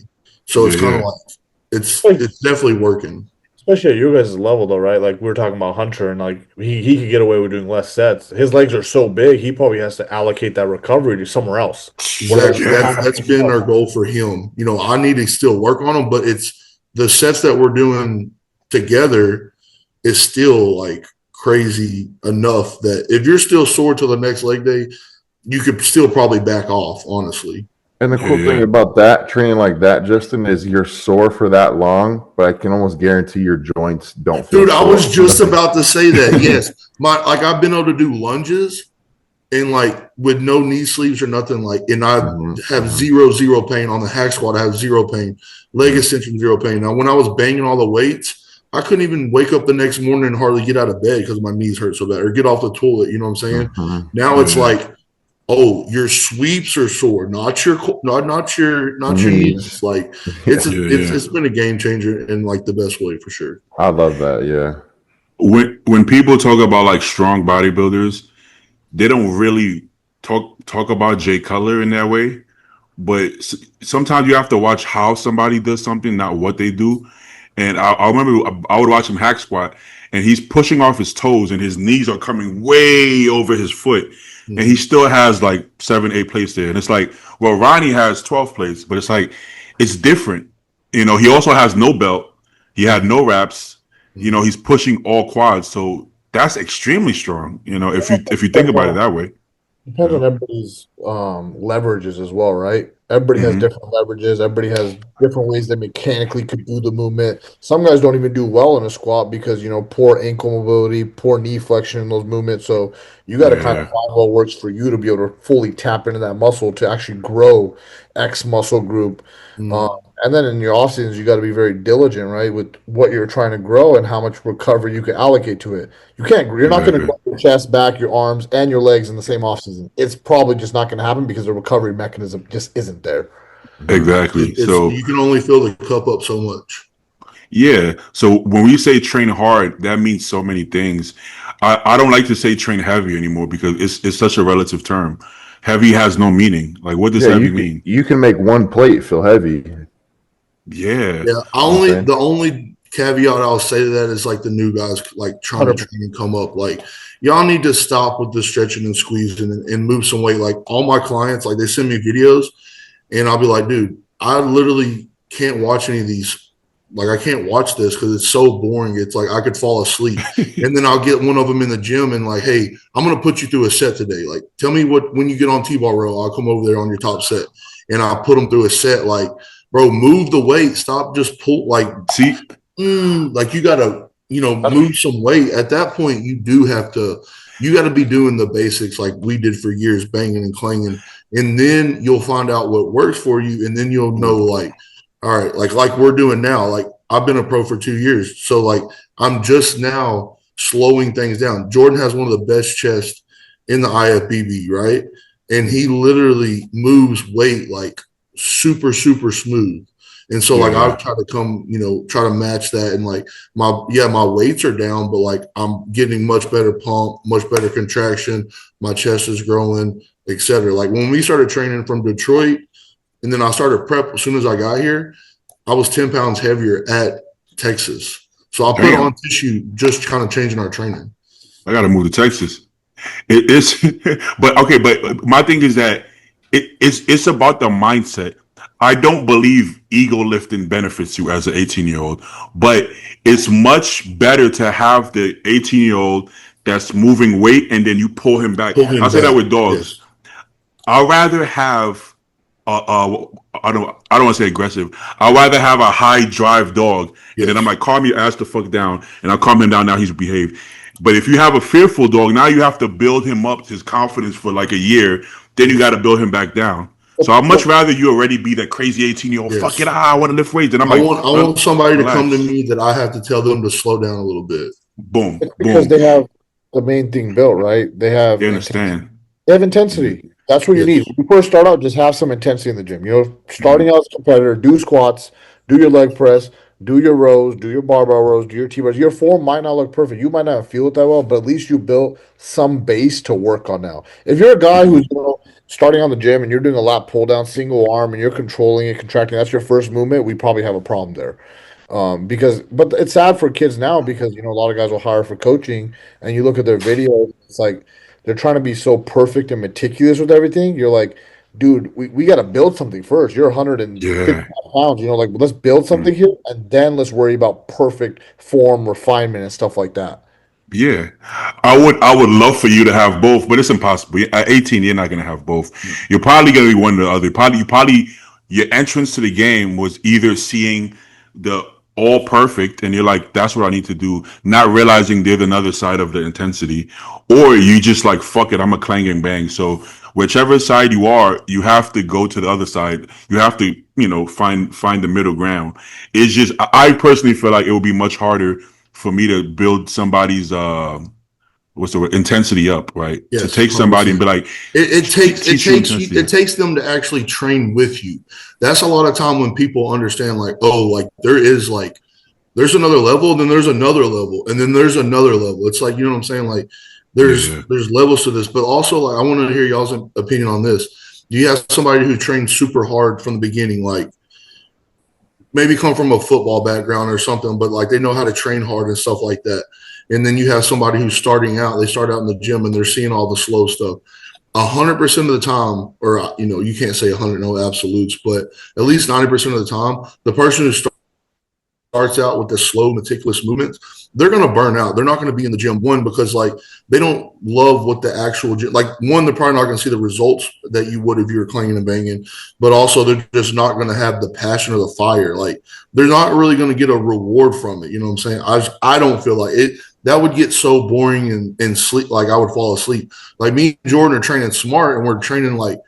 So it's kind of like, it's definitely working. Especially at you guys' level, though, right? Like we were talking about Hunter, and like he could get away with doing less sets. His legs are so big, he probably has to allocate that recovery to somewhere else. That's been our goal for him. I need to still work on him, but it's the sets that we're doing together is still like crazy enough that if you're still sore till the next leg day, you could still probably back off, honestly. And the cool thing about that training like that, Justin, is you're sore for that long, but I can almost guarantee your joints don't feel Dude, sore. I was just about to say that. Yes. I've been able to do lunges and like with no knee sleeves or nothing, like, and I have zero pain on the hack squat. I have zero pain, leg extension, zero pain. Now, when I was banging all the weights, I couldn't even wake up the next morning and hardly get out of bed because my knees hurt so bad, or get off the toilet. You know what I'm saying? Now it's like, oh, your sweeps are sore, not your knees. Like it's been a game changer in like the best way for sure. I love that. Yeah. When people talk about like strong bodybuilders, they don't really talk about Jay Cutler in that way. But sometimes you have to watch how somebody does something, not what they do. And I remember I would watch him hack squat, and he's pushing off his toes, and his knees are coming way over his foot. And he still has like 7, 8 plates there. And it's like, well, Ronnie has 12 plates, but it's like, it's different. He also has no belt. He had no wraps. He's pushing all quads. So that's extremely strong, if you think about it that way. Depends on everybody's leverages as well, right? Everybody has different leverages. Everybody has different ways they mechanically could do the movement. Some guys don't even do well in a squat because, poor ankle mobility, poor knee flexion in those movements. So you got to kind of find what works for you to be able to fully tap into that muscle to actually grow X muscle group. And then in your off seasons, you got to be very diligent, right, with what you're trying to grow and how much recovery you can allocate to it. You're not going to grow your chest, back, your arms, and your legs in the same off season. It's probably just not going to happen because the recovery mechanism just isn't there. Exactly. So you can only fill the cup up so much. Yeah. So when we say train hard, that means so many things. I don't like to say train heavy anymore because it's such a relative term. Heavy has no meaning. Like, what does heavy mean? You can make one plate feel heavy. Yeah. The only caveat I'll say to that is like the new guys like trying to train and come up. Like, y'all need to stop with the stretching and squeezing and move some weight. Like all my clients, like they send me videos and I'll be like, dude, I literally can't watch any of these. Like, I can't watch this because it's so boring. It's like I could fall asleep. And then I'll get one of them in the gym and like, hey, I'm going to put you through a set today. Like, tell me when you get on T-bar row, I'll come over there on your top set. And I'll put them through a set. Like, bro, move the weight. Stop just pull. Like, like you got to, move some weight. At that point, you do have to you got to be doing the basics like we did for years, banging and clanging, and then you'll find out what works for you, and then you'll know like, all right, like we're doing now. Like I've been a pro for 2 years, so like I'm just now slowing things down. Jordan has one of the best chests in the IFBB, right? And he literally moves weight like super, super smooth. And so like I've tried to try to match that, and like my weights are down, but like I'm getting much better pump, much better contraction, my chest is growing, etc. Like when we started training from Detroit, and then I started prep as soon as I got here, I was 10 pounds heavier at Texas. So I put on tissue, just kind of changing our training. I got to move to Texas. It's but my thing is that it's about the mindset. I don't believe ego lifting benefits you as an 18-year-old, but it's much better to have the 18-year-old that's moving weight and then you pull him back. I say that with dogs. Yes. I'd rather have I don't want to say aggressive. I'd rather have a high drive dog, and then I'm like, calm your ass the fuck down, and I'll calm him down. Now he's behaved. But if you have a fearful dog, now you have to build him up to his confidence for like a year. Then you got to build him back down. So I'd much rather you already be that crazy 18-year-old. Fuck it, I want to lift weights. And I want somebody to come to me that I have to tell them to slow down a little bit. Boom. Because they have the main thing built, right? They understand. They have intensity. That's what you need. When you first start out, just have some intensity in the gym. Starting out as a competitor, do squats, do your leg press, do your rows, do your barbell rows, do your T-bars. Your form might not look perfect. You might not feel it that well, but at least you built some base to work on now. If you're a guy who's starting on the gym and you're doing a lat pull down, single arm, and you're controlling it, contracting, that's your first movement, we probably have a problem there. But it's sad for kids now because, a lot of guys will hire for coaching and you look at their videos, it's like they're trying to be so perfect and meticulous with everything. You're like, dude, we got to build something first. You're 150 pounds, let's build something here and then let's worry about perfect form, refinement, and stuff like that. Yeah, I would love for you to have both, but it's impossible. At 18, you're not going to have both. You're probably going to be one or the other. Probably your entrance to the game was either seeing the all perfect and you're like, that's what I need to do, not realizing there's another side of the intensity, or you just like, fuck it, I'm a clang and bang. So whichever side you are, you have to go to the other side. You have to, find the middle ground. It's just, I personally feel like it would be much harder for me to build somebody's intensity up, right? Yes, to take somebody 100%. And be like, it takes them to actually train with you. That's a lot of time when people understand like, oh, like there's another level, then there's another level, and then there's another level. It's like, you know what I'm saying? Like there's levels to this, but also like I want to hear y'all's opinion on this. Do you have somebody who trains super hard from the beginning, like maybe come from a football background or something, but like they know how to train hard and stuff like that? And then you have somebody who's starting out, they start out in the gym and they're seeing all the slow stuff. 100% of the time, or, you can't say 100, no absolutes, but at least 90% of the time, the person who starts out with the slow, meticulous movements, they're going to burn out. They're not going to be in the gym, one, because like they don't love what the actual gym, like one, they're probably not going to see the results that you would if you were clanging and banging, but also they're just not going to have the passion or the fire. Like they're not really going to get a reward from it. You know what I'm saying? I don't feel like it. That would get so boring and sleep. Like I would fall asleep. Like me and Jordan are training smart and we're training like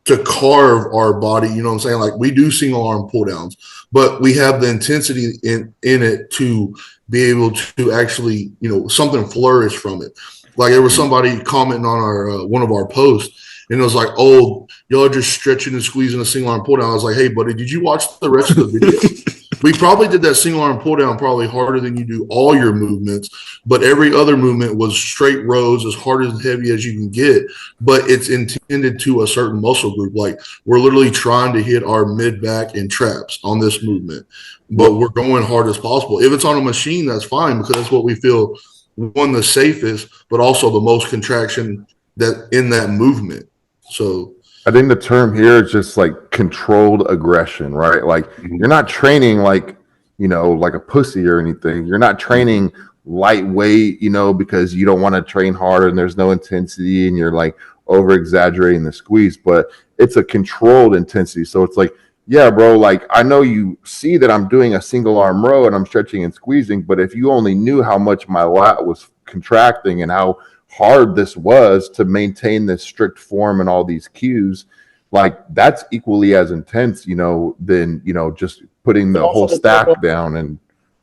to carve our body. You know what I'm saying? Like we do single arm pull downs, but we have the intensity in it to be able to actually, something flourish from it. Like there was somebody commenting on our one of our posts and it was like, oh, y'all are just stretching and squeezing a single arm pull down. I was like, hey buddy, did you watch the rest of the video? We probably did that single arm pull down probably harder than you do all your movements, but every other movement was straight rows as hard as heavy as you can get, but it's intended to a certain muscle group. Like we're literally trying to hit our mid back and traps on this movement, but we're going hard as possible. If it's on a machine, that's fine because that's what we feel, one, the safest, but also the most contraction that in that movement. So I think the term here is just like controlled aggression, right? Like you're not training like, like a pussy or anything. You're not training lightweight, because you don't want to train harder and there's no intensity and you're like over exaggerating the squeeze, but it's a controlled intensity. So it's like, yeah, bro, like I know you see that I'm doing a single arm row and I'm stretching and squeezing, but if you only knew how much my lat was contracting and how hard this was to maintain this strict form and all these cues, like that's equally as intense, than just putting It the also whole depends stack down. And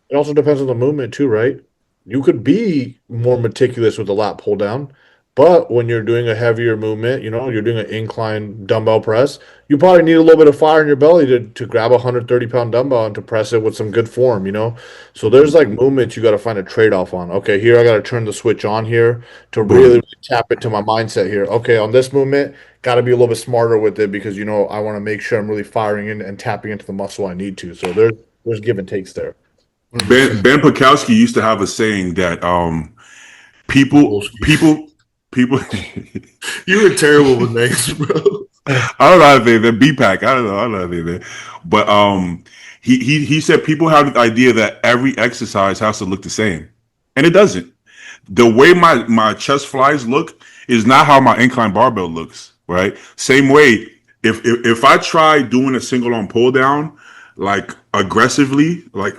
It also depends on the movement too, right? You could be more meticulous with the lat pull down, but when you're doing a heavier movement, you're doing an incline dumbbell press, you probably need a little bit of fire in your belly to grab a 130-pound dumbbell and to press it with some good form. So there's like movements you got to find a trade-off on. Okay, here I got to turn the switch on here to really, Boom. really tap into my mindset here. Okay, on this movement, got to be a little bit smarter with it because I want to make sure I'm really firing in and tapping into the muscle I need to. So there's give and takes there. Ben Pakowski used to have a saying that people people people You were terrible with names, bro. I don't know how to say that. BPAC. I don't know how to say that. But he said people have the idea that every exercise has to look the same, and it doesn't. The way my chest flies look is not how my incline barbell looks. Right. Same way. If I try doing a single arm pull down like aggressively, like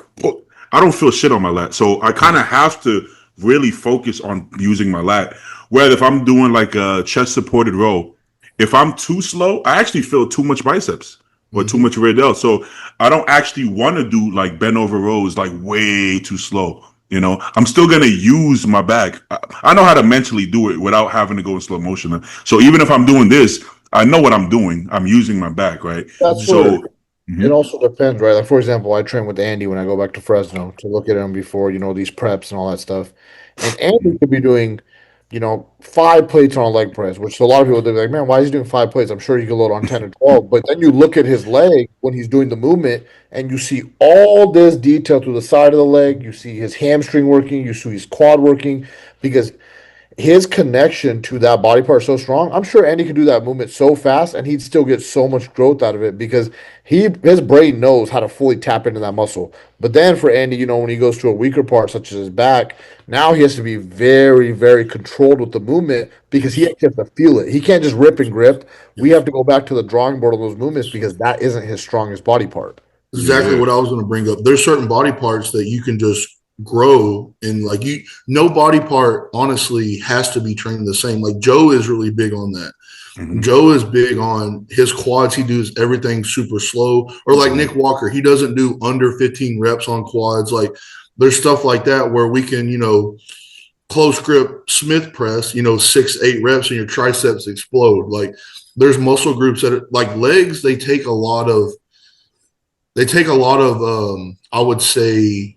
I don't feel shit on my lat. So I kind of have to really focus on using my lat. Whereas if I'm doing like a chest supported row, if I'm too slow, I actually feel too much biceps or too much rear delt. So I don't actually want to do like bend over rows like way too slow. I'm still gonna use my back. I know how to mentally do it without having to go in slow motion. So even if I'm doing this, I know what I'm doing. I'm using my back, right? That's So where it also depends, right? Like for example, I train with Andy when I go back to Fresno to look at him before, these preps and all that stuff. And Andy could be doing, 5 plates on a leg press, which a lot of people they're like, man, why is he doing 5 plates? I'm sure he could load on 10 or 12. But then you look at his leg when he's doing the movement and you see all this detail to the side of the leg. You see his hamstring working, you see his quad working because his connection to that body part is so strong. I'm sure Andy could do that movement so fast and he'd still get so much growth out of it because his brain knows how to fully tap into that muscle. But then for Andy, when he goes to a weaker part such as his back, now he has to be very, very controlled with the movement because he has to feel it. He can't just rip and grip. We have to go back to the drawing board on those movements because that isn't his strongest body part. Exactly yeah, what I was going to bring up. There's certain body parts that you can just grow and like no body part honestly has to be trained the same. Like Joe is really big on that. Joe is big on his quads. He does everything super slow. Or like Nick Walker, he doesn't do under 15 reps on quads. Like there's stuff like that where we can, close grip Smith press, 6, 8 reps and your triceps explode. Like there's muscle groups that like legs, they take a lot of I would say,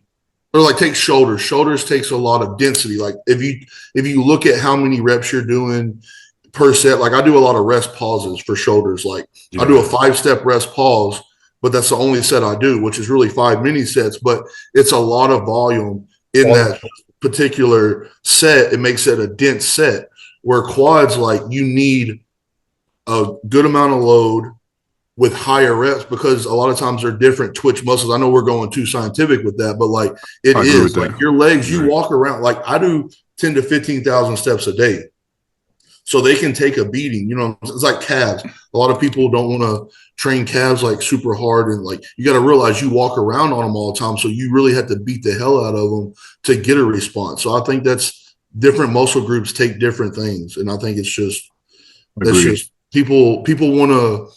or like take shoulders. Shoulders takes a lot of density. Like if you look at how many reps you're doing per set, like I do a lot of rest pauses for shoulders. Like I do a 5-step rest pause, but that's the only set I do, which is really 5 mini sets, but it's a lot of volume in that particular set. It makes it a dense set where quads, like you need a good amount of load with higher reps because a lot of times they're different twitch muscles. I know we're going too scientific with that, but like it is like your legs, you walk around, like I do 10 to 15,000 steps a day. So they can take a beating, it's like calves. A lot of people don't want to train calves like super hard. And like, you got to realize you walk around on them all the time. So you really have to beat the hell out of them to get a response. So I think that's different muscle groups take different things. And I think it's just, that's just people want to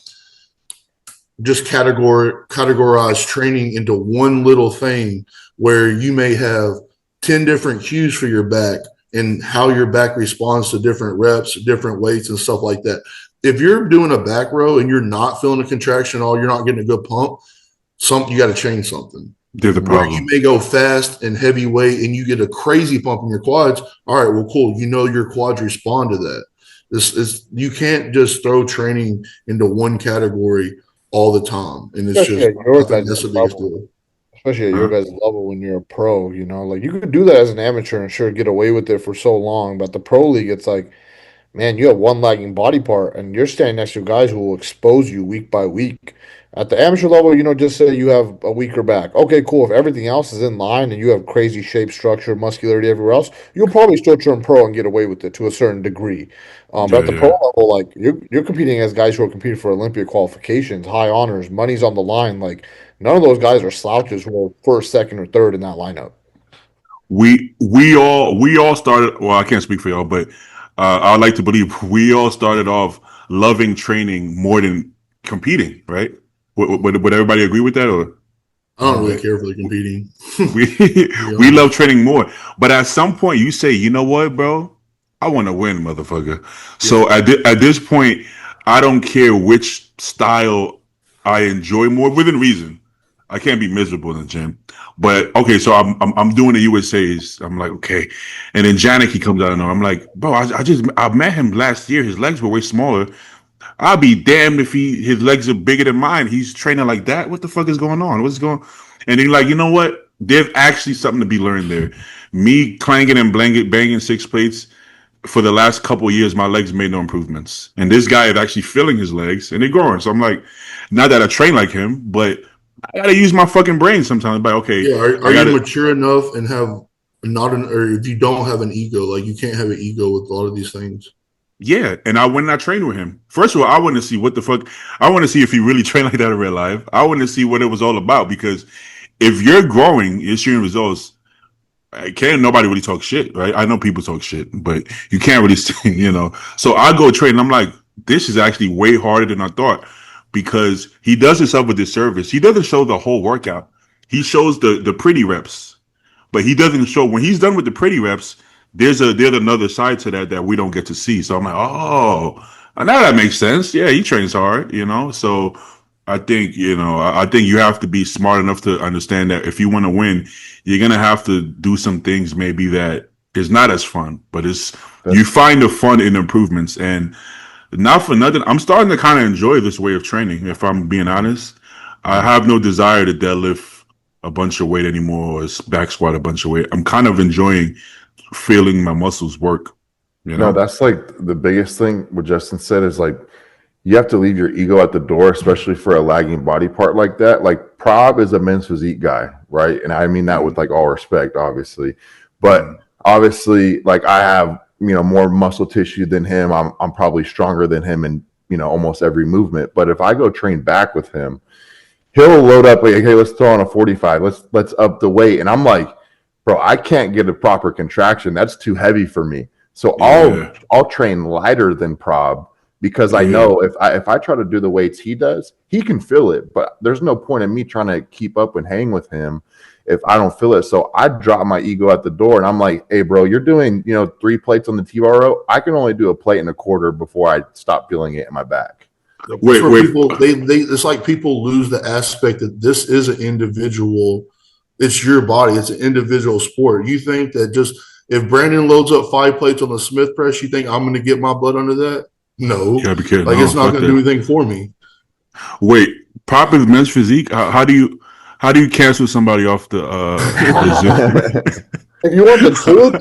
just categorize training into one little thing where you may have 10 different cues for your back and how your back responds to different reps, different weights and stuff like that. If you're doing a back row and you're not feeling a contraction at all, you're not getting a good pump, you got to change something. There's a problem. Where you may go fast and heavy weight and you get a crazy pump in your quads. All right, well, cool. Your quads respond to that. This is, you can't just throw training into one category all the time. And it's Especially just, at your I think guys' that's the biggest level. deal. Especially at your guys' level when you're a pro, like you could do that as an amateur and sure get away with it for so long. But the pro league, it's like, man, you have one lagging body part and you're standing next to guys who will expose you week by week. At the amateur level, just say you have a weaker back. Okay, cool. If everything else is in line and you have crazy shape, structure, muscularity everywhere else, you'll probably still turn pro and get away with it to a certain degree. But at the pro level, like you're competing as guys who are competing for Olympia qualifications, high honors, money's on the line. Like none of those guys are slouches who are first, second, or third in that lineup. we all started. Well, I can't speak for y'all, but I would like to believe we all started off loving training more than competing, right? Would everybody agree with that, or I don't really care for the competing. we love training more? But at some point, you say, you know what, bro? I want to win, motherfucker. So at this point, I don't care which style I enjoy more, within reason. I can't be miserable in the gym. But okay, so I'm doing the USA's. I'm like, okay, and then Janik, he comes out and I'm like, bro, I met him last year. His legs were way smaller. I'll be damned if his legs are bigger than mine. He's training like that. What the fuck is going on? What's going? And then like, you know what? There's actually something to be learned there. Me clanging and banging 6 plates for the last couple of years, my legs made no improvements. And this guy is actually filling his legs and they're growing. So I'm like, not that I train like him, but I gotta use my fucking brain sometimes. But okay, yeah, are you mature enough and have or if you don't have an ego, like you can't have an ego with a lot of these things. Yeah, and I went and I trained with him. First of all, I want to see what the fuck. I want to see if he really trained like that in real life. I want to see what it was all about, because if you're growing, you're seeing results. Can't nobody really talk shit, right? I know people talk shit, but you can't really, So I go train, and I'm like, this is actually way harder than I thought, because he does himself a disservice. He doesn't show the whole workout. He shows the pretty reps, but he doesn't show when he's done with the pretty reps. There's another side to that we don't get to see. So I'm like, oh, now that makes sense. Yeah, he trains hard, So I think, I think you have to be smart enough to understand that if you want to win, you're gonna have to do some things maybe that is not as fun, but you find the fun in improvements. And not for nothing, I'm starting to kind of enjoy this way of training. If I'm being honest, I have no desire to deadlift a bunch of weight anymore or back squat a bunch of weight. I'm kind of enjoying feeling my muscles work. No, that's like the biggest thing what Justin said is like you have to leave your ego at the door, especially for a lagging body part like that. Like Prob is a men's physique guy, right? And I mean that with like all respect, obviously. But obviously, like I have, more muscle tissue than him. I'm probably stronger than him in, almost every movement. But if I go train back with him, he'll load up like, hey, let's throw on a 45. Let's up the weight. And I'm like, bro, I can't get a proper contraction. That's too heavy for me. So I'll train lighter than Prob, because I know if I try to do the weights he does, he can feel it. But there's no point in me trying to keep up and hang with him if I don't feel it. So I drop my ego at the door and I'm like, hey, bro, you're doing 3 plates on the T-bar row. I can only do a plate and a quarter before I stop feeling it in my back. Wait. People, it's like people lose the aspect that this is an individual. It's your body. It's an individual sport. You think that just if Brandon loads up 5 plates on the Smith press, you think I'm going to get my butt under that? No. It's not going to do anything for me. Wait, Prop is men's physique. How do you cancel somebody off the Zoom? If you want the truth,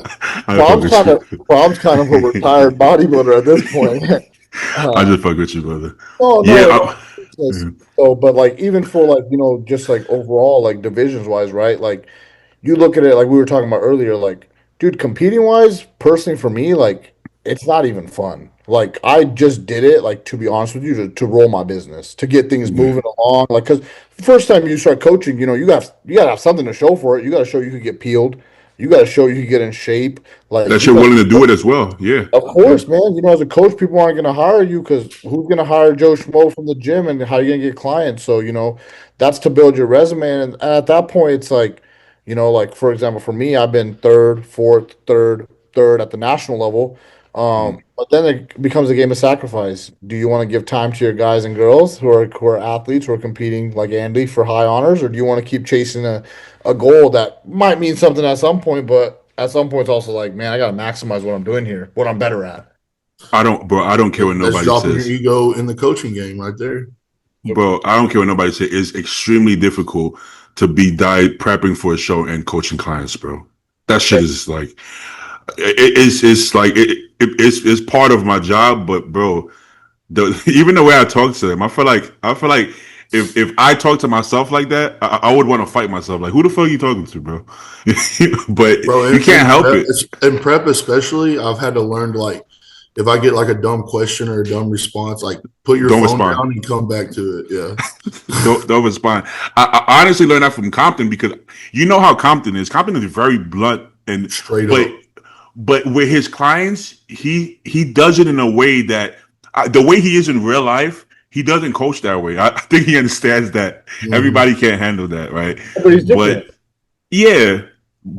Prob's kind of a retired bodybuilder at this point. I just fuck with you, brother. So, but like even for like just like overall like divisions wise, right? Like you look at it like we were talking about earlier, like dude, competing wise, personally for me, like it's not even fun. Like I just did it, like to be honest with you, to roll my business, to get things moving along. Like because first time you start coaching, you gotta have something to show for it. You gotta show you could get peeled. You got to show you can get in shape. Like that you're willing to do it as well. Yeah, of course, man. As a coach, people aren't going to hire you because who's going to hire Joe Schmo from the gym, and how are you going to get clients? So that's to build your resume. And at that point, it's like, like for example, for me, I've been third, fourth, third at the national level. But then it becomes a game of sacrifice. Do you want to give time to your guys and girls who are athletes who are competing like Andy for high honors, or do you want to keep chasing a goal that might mean something at some point, but at some point it's also like, man, I got to maximize what I'm doing here, what I'm better at. I don't care what nobody dropping says. Your ego in the coaching game right there. Bro, I don't care what nobody says. It's extremely difficult to be diet prepping for a show and coaching clients, bro. That shit is like, it's part of my job, but bro, even the way I talk to them, I feel like if I talk to myself like that, I would want to fight myself. Like, who the fuck are you talking to, bro? But bro, you can't help it. In prep, especially, I've had to learn to, like, if I get like a dumb question or a dumb response, like put your phone down and come back to it. Yeah. don't respond. I honestly learned that from Compton, because you know how Compton is. Compton is very blunt And Straight but up. but with his clients, he does it in a way that the way he is in real life, he doesn't coach that way. I think he understands that Mhm. everybody can't handle that, right? But he's different. But yeah,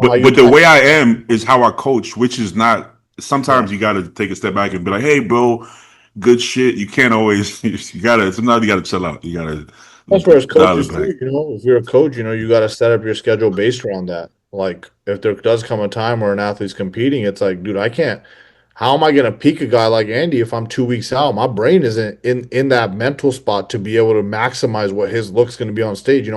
How you but the attack. way I am is how I coach, which is not. Yeah. Sometimes you got to take a step back and be like, "Hey, bro, good shit." You can't always. You gotta. Sometimes you gotta chill out. You gotta That's where as dial it coaches back. too, if you're a coach, you got to set up your schedule based around that. Like if there does come a time where an athlete's competing, it's like, dude, I can't. How am I going to peak a guy like Andy if I'm 2 weeks out? My brain isn't in that mental spot to be able to maximize what his look's going to be on stage.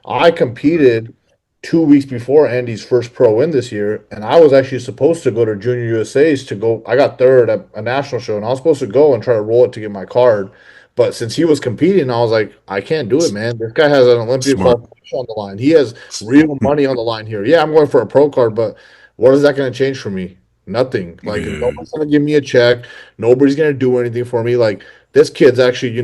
I competed 2 weeks before Andy's first pro win this year, and I was actually supposed to go to Junior USA's to go. I got third at a national show, and I was supposed to go and try to roll it to get my card. But since he was competing, I was like, I can't do it, man. This guy has an Olympia Smart. qualification on the line. He has real money on the line here. Yeah, I'm going for a pro card, but what is that going to change for me? Nothing. Like Yeah, nobody's going to give me a check. Nobody's going to do anything for me. Like this kid's actually,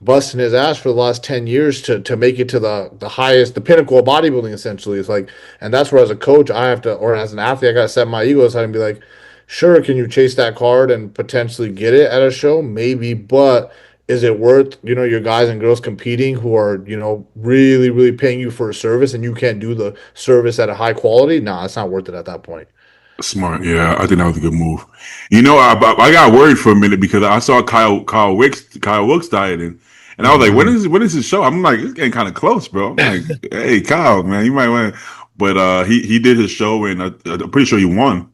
busting his ass for the last 10 years to make it to the highest, the pinnacle of bodybuilding, essentially. It's like, and that's where as a coach, I have to, or as an athlete, I got to set my ego aside and be like, sure, can you chase that card and potentially get it at a show? Maybe, but is it worth, your guys and girls competing who are, really, really paying you for a service and you can't do the service at a high quality? Nah, it's not worth it at that point. smart. Yeah, I think that was a good move. I got worried for a minute because I saw Kyle Wilkes dieting, and I was like, when is his show? I'm like, it's getting kind of close, bro. I'm like, hey, Kyle, man, you might want. But he did his show, and I'm pretty sure he won.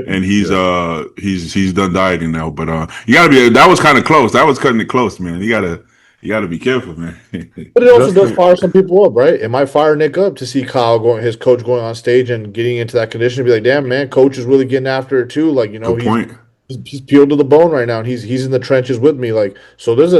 And he's done dieting now. But you gotta be. That was kind of close. That was cutting it close, man. You gotta be careful, man. But it also does Justin, fire some people up, right? It might fire Nick up to see Kyle going, his coach going on stage and getting into that condition and be like, damn, man, coach is really getting after it too. Like, Good he's point. he's peeled to the bone right now and he's in the trenches with me. Like, so there's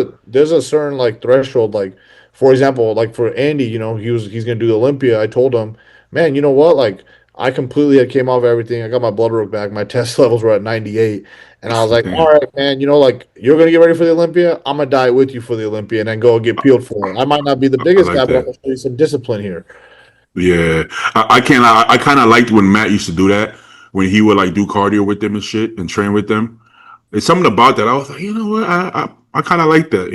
a certain like threshold. Like, for example, like for Andy, he's gonna do the Olympia. I told him, man, you know what? Like, I completely had came off everything. I got my blood work back. My test levels were at 98. And I was like, all Damn. right, man, like you're gonna get ready for the Olympia. I'm gonna die with you for the Olympia and then go get peeled for it. I might not be the I biggest like guy, but I'm that. gonna show you some discipline here. Yeah, I can't. I kind of liked when Matt used to do that when he would like do cardio with them and shit and train with them. There's something about that. I was like, you know what? I kind of like that,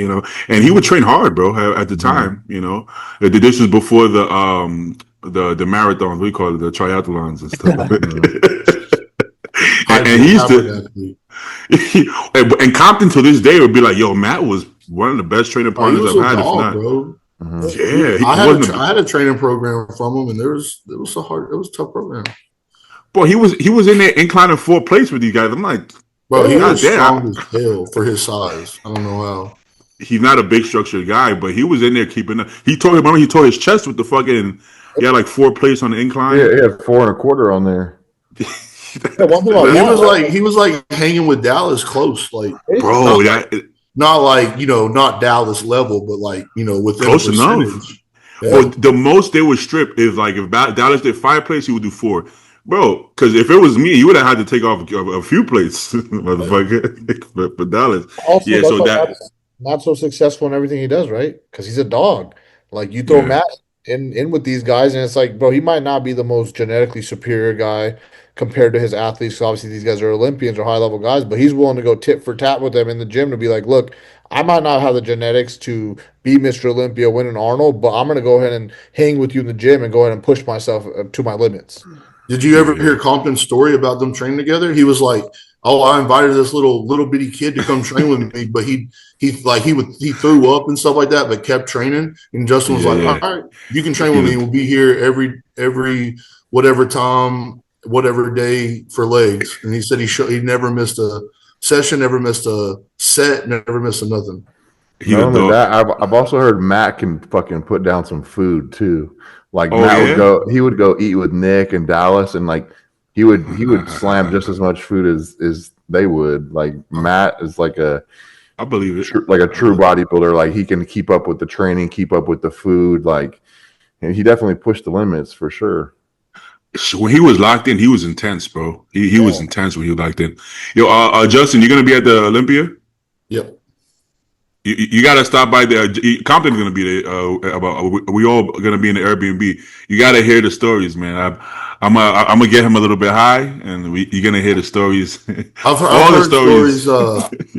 And he would train hard, bro. At the time, This was before the marathons. We call it the triathlons and stuff. and he used to. And Compton to this day would be like, "Yo, Matt was one of the best training Oh, he partners was I've a had, if dog, not." bro. Yeah, I he had wasn't. I had a training program from him, and it was a tough program. Boy, he was in there inclining fourth place with these guys. I'm like, Bro, he God was strong damn. as hell for his size. I don't know how. He's not a big structured guy, but he was in there keeping up. Remember he tore his chest with the fucking, he had like fourth place on the yeah, incline. he had 4.25 on there. Yeah, one thing about But Matt, right? he was like hanging with Dallas close, like Bro, not like not Dallas level, but like within a close enough. percentage. Well, Yeah. the most they would strip is like if Dallas did 5 plates, he would do 4. Bro, because if it was me, you would have had to take off a few plates, motherfucker, for Dallas. Also, Yeah, that's so why that, Matt's not so successful in everything he does, right? Because he's a dog. Like you throw yeah, Matt in with these guys, and it's like, bro, he might not be the most genetically superior guy compared to his athletes. So obviously, these guys are Olympians or high level guys, but he's willing to go tit for tat with them in the gym to be like, look, I might not have the genetics to be Mr. Olympia, win an Arnold, but I'm going to go ahead and hang with you in the gym and go ahead and push myself to my limits. Did you ever yeah. hear Compton's story about them training together? He was like, "Oh, I invited this little bitty kid to come train with me, but he threw up and stuff like that, but kept training." And Justin was Yeah, like, yeah. "All right, you can train He with me. was, We'll be here every whatever time, whatever day for legs." And he said he never missed a session, never missed a set, never missed a nothing. he Not the only dog. that, I've also heard Matt can fucking put down some food too. Like Oh, Matt yeah? he would go eat with Nick and Dallas, and like he would slam just as much food as they would. Like Matt is I believe it. like a true bodybuilder. Like he can keep up with the training, keep up with the food. Like, and he definitely pushed the limits for sure. So when he was locked in, he was intense, bro. He was intense when he was locked in. Yo, Justin, you're gonna be at the Olympia? Yep. You got to stop by there. Compton's gonna be there. We all gonna be in the Airbnb. You got to hear the stories, man. I'm gonna get him a little bit high, and you're gonna hear the stories. I've All the heard stories.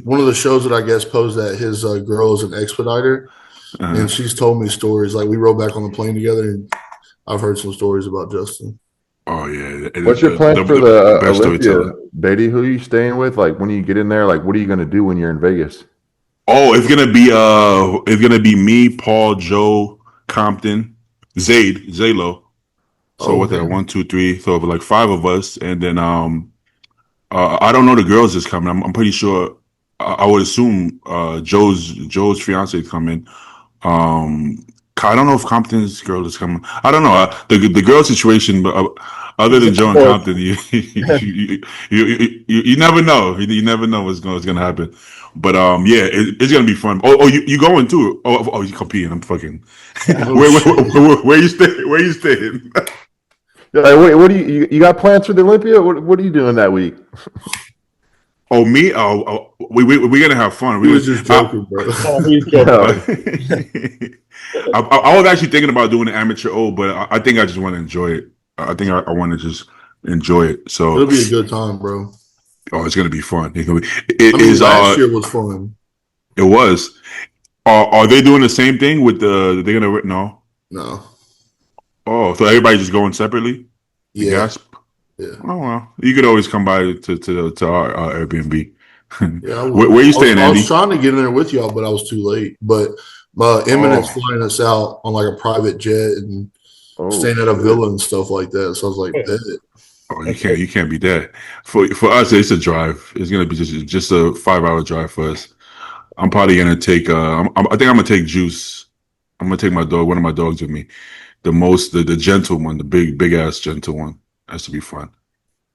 One of the shows that I guess posed that his girl is an expediter, Uh-huh. and she's told me stories. Like we rode back on the plane together, and I've heard some stories about Justin. Oh yeah, What's your plans for the the best Olympia, storyteller. Beatty? Who are you staying with? Like, when you get in there, like, what are you gonna do when you're in Vegas? Oh, it's gonna be me, Paul, Joe, Compton, Zalo. So Oh, what that? okay. 1, 2, 3. So like 5 of us, and then I don't know the girls is coming. I'm pretty sure. I would assume Joe's fiance is coming. Um, I don't know if Compton's girl is coming. I don't know the girl situation, but other than Joe and Compton, you never know. You never know what's gonna happen. But yeah, it's gonna be fun. Oh, you going too? Oh, you competing? I'm fucking. Oh shit. Where you staying? Where you staying? Yeah, like, wait, what do you got plans for the Olympia? What are you doing that week? Oh, me? We're gonna have fun. He was just joking, bro. Oh, he's joking. I was actually thinking about doing an amateur O, but I think I just want to enjoy it. I think I want to just enjoy it. So, It'll be a good time, bro. oh, it's gonna be fun. It's gonna be. I mean, last year was fun. It was. Are they doing the same thing with the? They're gonna no. No. Oh, so everybody just going separately? Yeah. Gasp. Yeah. Oh well, you could always come by to our Airbnb. Yeah. Where you staying, I Andy? was trying to get in there with y'all, but I was too late. But Eminence flying us out on like a private jet and staying at a villa and stuff like that. So I was like, bet. Oh, you can't be that. For us, it's a drive. It's gonna be just a 5-hour drive for us. I'm probably gonna take. I think I'm gonna take Juice. I'm gonna take one of my dogs with me. The gentle one, the big ass gentle one. Has to be fun.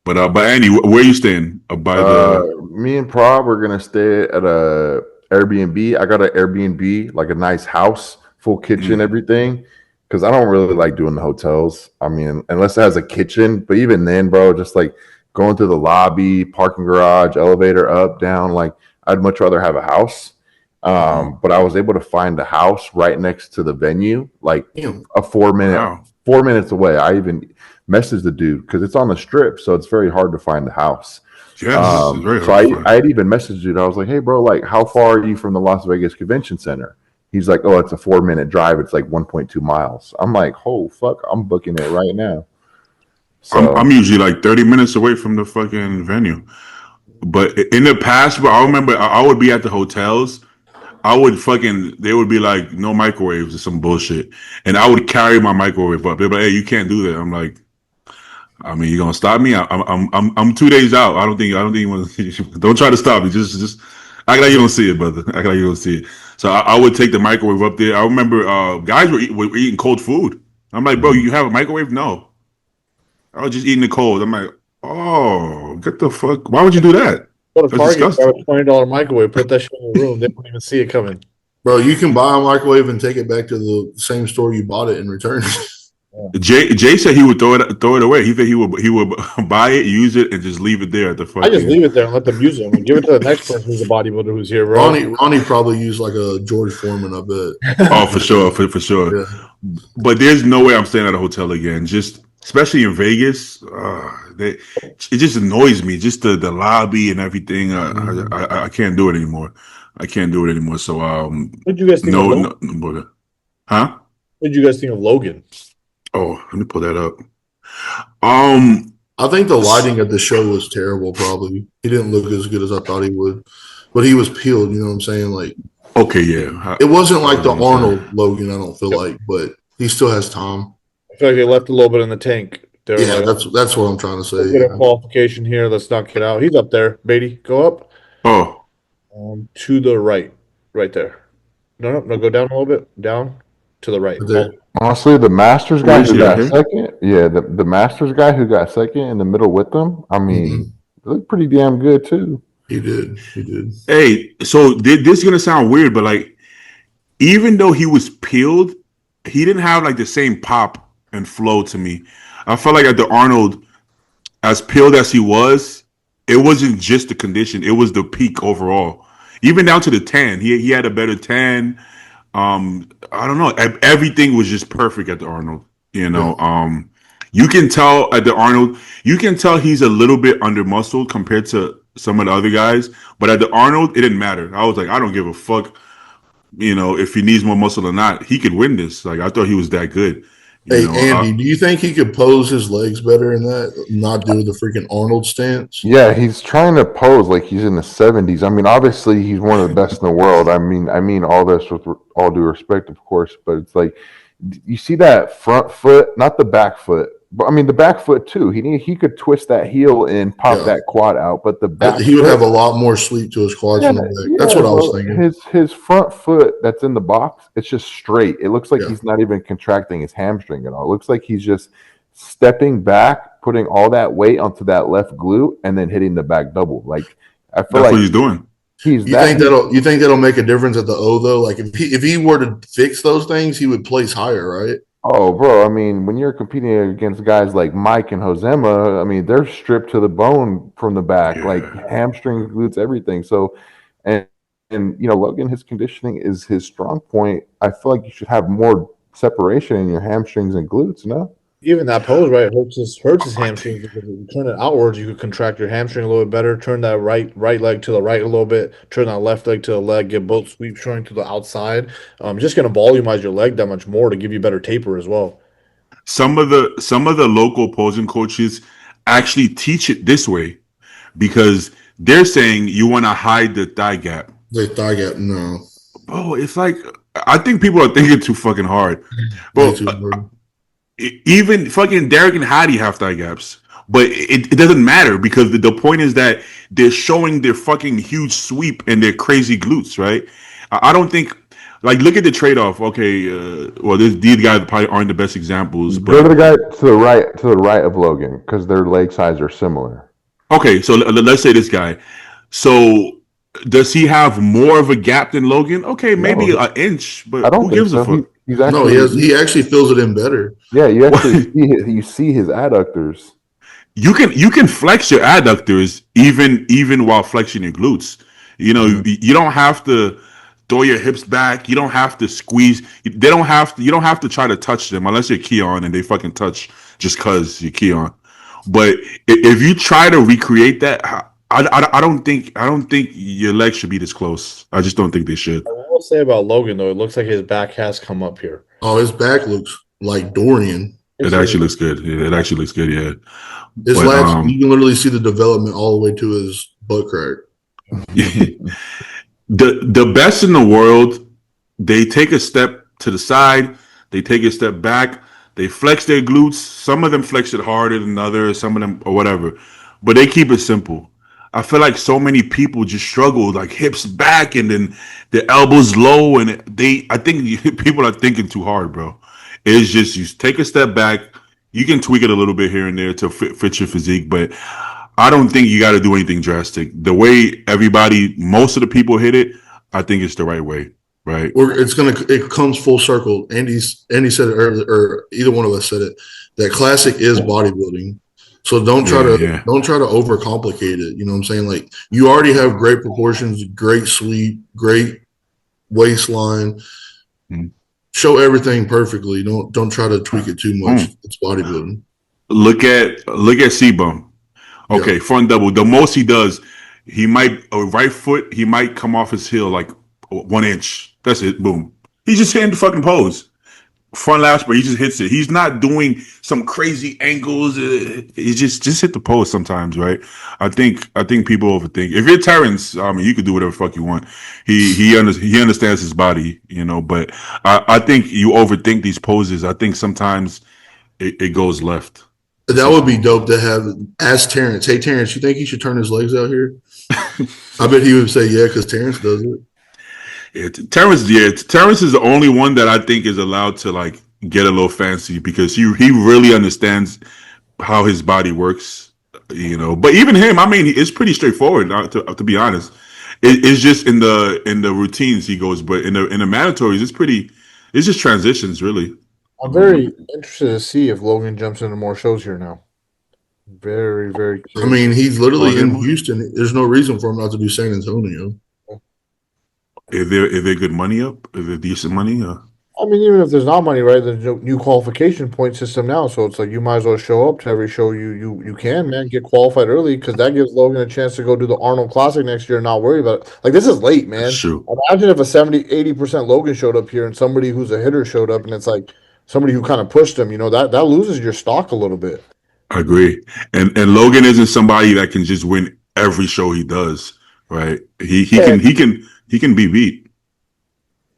But Andy, where are you staying? By the. Me and Prob are gonna stay at a Airbnb. I got an Airbnb, like a nice house, full kitchen, everything. Because I don't really like doing the hotels. I mean, unless it has a kitchen. But even then, bro, just like going through the lobby, parking garage, elevator, up, down. Like, I'd much rather have a house. But I was able to find a house right next to the venue, like a 4 minutes away. I even messaged the dude because it's on the strip, so it's very hard to find the house. Yes, it's very So hard to find. I had even messaged dude. I was like, "Hey, bro, like, how far are you from the Las Vegas Convention Center?" He's like, "Oh, it's a 4 minute drive. It's like 1.2 miles." I'm like, "Oh, fuck, I'm booking it right now." So I'm usually like 30 minutes away from the fucking venue. But in the past, bro, I remember I would be at the hotels. They would be like, no microwaves or some bullshit. And I would carry my microwave up. They'd be like, hey, you can't do that. I'm like, I mean, you gonna stop me? I'm 2 days out. I don't think you want to. Don't try to stop me. Just act like you don't see it, brother. Act like you don't see it. So I would take the microwave up there. I remember guys were eating cold food. I'm like, bro, you have a microwave? No, I was just eating it cold. I'm like, oh, get the fuck. Why would you do that? Go to That's Target, disgusting. grab a $20 microwave, put that shit in the room. They don't even see it coming. Bro, you can buy a microwave and take it back to the same store you bought it and return it. Jay said he would throw it away. He said he would buy it, use it, and just leave it there at the fucking. I just leave it there and let them use it. And give it to the next person who's a bodybuilder who's here, bro. Ronnie probably used like a George Foreman, I bet. Oh, for sure, for sure. Yeah. But there's no way I'm staying at a hotel again. Just especially in Vegas, it just annoys me. Just the lobby and everything. I can't do it anymore. I can't do it anymore. So What did you guys think of Logan? no, huh? What did you guys think of Logan? Oh, let me pull that up. I think the lighting at the show was terrible, probably. He didn't look as good as I thought he would. But he was peeled, you know what I'm saying? Like, okay, yeah. it wasn't like the Arnold Logan, I don't feel like, but he still has time. I feel like they left a little bit in the tank. Yeah, that's what I'm trying to say. Let's get a qualification here. Let's knock it out. He's up there. Beatty, go up. Oh. To the right. Right there. No, go down a little bit. Down. To the right. honestly, the Masters guy who got here? second, the Masters guy who got second in the middle with them, I mean, looked pretty damn good too. He did. Hey, so this is gonna sound weird, but like, even though he was peeled, he didn't have like the same pop and flow to me. I felt like at the Arnold, as peeled as he was, it wasn't just the condition; it was the peak overall. Even down to the tan, he had a better tan. I don't know. Everything was just perfect at the Arnold. You know, You can tell at the Arnold, you can tell he's a little bit under muscled compared to some of the other guys. But at the Arnold, it didn't matter. I was like, I don't give a fuck, if he needs more muscle or not. He could win this. Like I thought he was that good. Hey, Andy, do you think he could pose his legs better in that, not do the freaking Arnold stance? Yeah, he's trying to pose like he's in the 70s. I mean, obviously he's one of the best in the world. I mean all this with all due respect, of course, but it's like you see that front foot, not the back foot. But I mean the back foot too. He could twist that heel and pop that quad out, but the back he would have a lot more sweep to his quads from the leg. That's what I was thinking. His front foot that's in the box, it's just straight. It looks like he's not even contracting his hamstring at all. It looks like he's just stepping back, putting all that weight onto that left glute, and then hitting the back double. Like I feel that's what he's doing. You think that'll make a difference at the O though? Like if he were to fix those things, he would place higher, right? Oh, bro, I mean, when you're competing against guys like Mike and Josema, I mean, they're stripped to the bone from the back, like hamstrings, glutes, everything. So, and Logan, his conditioning is his strong point. I feel like you should have more separation in your hamstrings and glutes, no? Even that pose, right, hurts his hamstring because if you turn it outwards, you could contract your hamstring a little bit better. Turn that right leg to the right a little bit. Turn that left leg to the leg. Get both sweeps showing to the outside. Just going to volumize your leg that much more to give you better taper as well. Some of the local posing coaches actually teach it this way because they're saying you want to hide the thigh gap. The thigh gap, no. Oh, it's like I think people are thinking too fucking hard. Bro, even fucking Derek and Hattie have thigh gaps. But it doesn't matter because the point is that they're showing their fucking huge sweep and their crazy glutes, right? I don't think, like, look at the trade-off. Okay, these guys probably aren't the best examples. Go to the guy to the right of Logan because their leg size are similar. Okay, so let's say this guy. So does he have more of a gap than Logan? Okay, maybe an inch, but who gives a fuck? He actually fills it in better. Yeah, you actually see his adductors. You can flex your adductors even while flexing your glutes. You don't have to throw your hips back. You don't have to squeeze. You don't have to try to touch them unless you're Keon and they fucking touch just cause you're Keon. But if you try to recreate that, I don't think your legs should be this close. I just don't think they should. I will say about Logan though, it looks like his back has come up here. Oh, his back looks like Dorian. It actually looks good. It actually looks good. Yeah. His lats, you can literally see the development all the way to his butt crack. The best in the world, they take a step to the side, they take a step back, they flex their glutes. Some of them flex it harder than others, some of them or whatever, but they keep it simple. I feel like so many people just struggle, like hips back and then the elbows low, and I think people are thinking too hard, bro. It's just you take a step back. You can tweak it a little bit here and there to fit your physique, but I don't think you got to do anything drastic. The way most of the people hit it, I think it's the right way, right? It comes full circle. Andy said it earlier, or either one of us said it. That classic is bodybuilding. So don't try to overcomplicate it. You know what I'm saying? Like you already have great proportions, great sweep, great waistline. Show everything perfectly. Don't try to tweak it too much. It's bodybuilding. Look at C-Bum. Okay, front double. The most he does, he might right foot. He might come off his heel like 1 inch. That's it. Boom. He's just hitting the fucking pose. Front latch, but he just hits it. He's not doing some crazy angles. He just hit the pose sometimes, right? I think people overthink. If you're Terrence, I mean, you could do whatever the fuck you want. He understands his body, But I think you overthink these poses. I think sometimes it goes left. That would be dope to have. Ask Terrence. Hey, Terrence, you think he should turn his legs out here? I bet he would say yeah, because Terrence does it. Terrence is the only one that I think is allowed to like get a little fancy because he really understands how his body works, But even him, I mean, it's pretty straightforward. To be honest, it's just in the routines he goes, but in the mandatories, it's just transitions really. I'm very interested to see if Logan jumps into more shows here now. Very, very curious. I mean, he's literally in Houston. There's no reason for him not to do San Antonio. Is there good money up? Is there decent money? I mean, even if there's not money, right? There's no new qualification point system now, so it's like you might as well show up to every show you can, man. Get qualified early because that gives Logan a chance to go do the Arnold Classic next year and not worry about it. Like this is late, That's man. true. Imagine if a 70-80% Logan showed up here and somebody who's a hitter showed up, and it's like somebody who kind of pushed him. You know that loses your stock a little bit. I agree. And Logan isn't somebody that can just win every show he does, right? Yeah, He can be beat.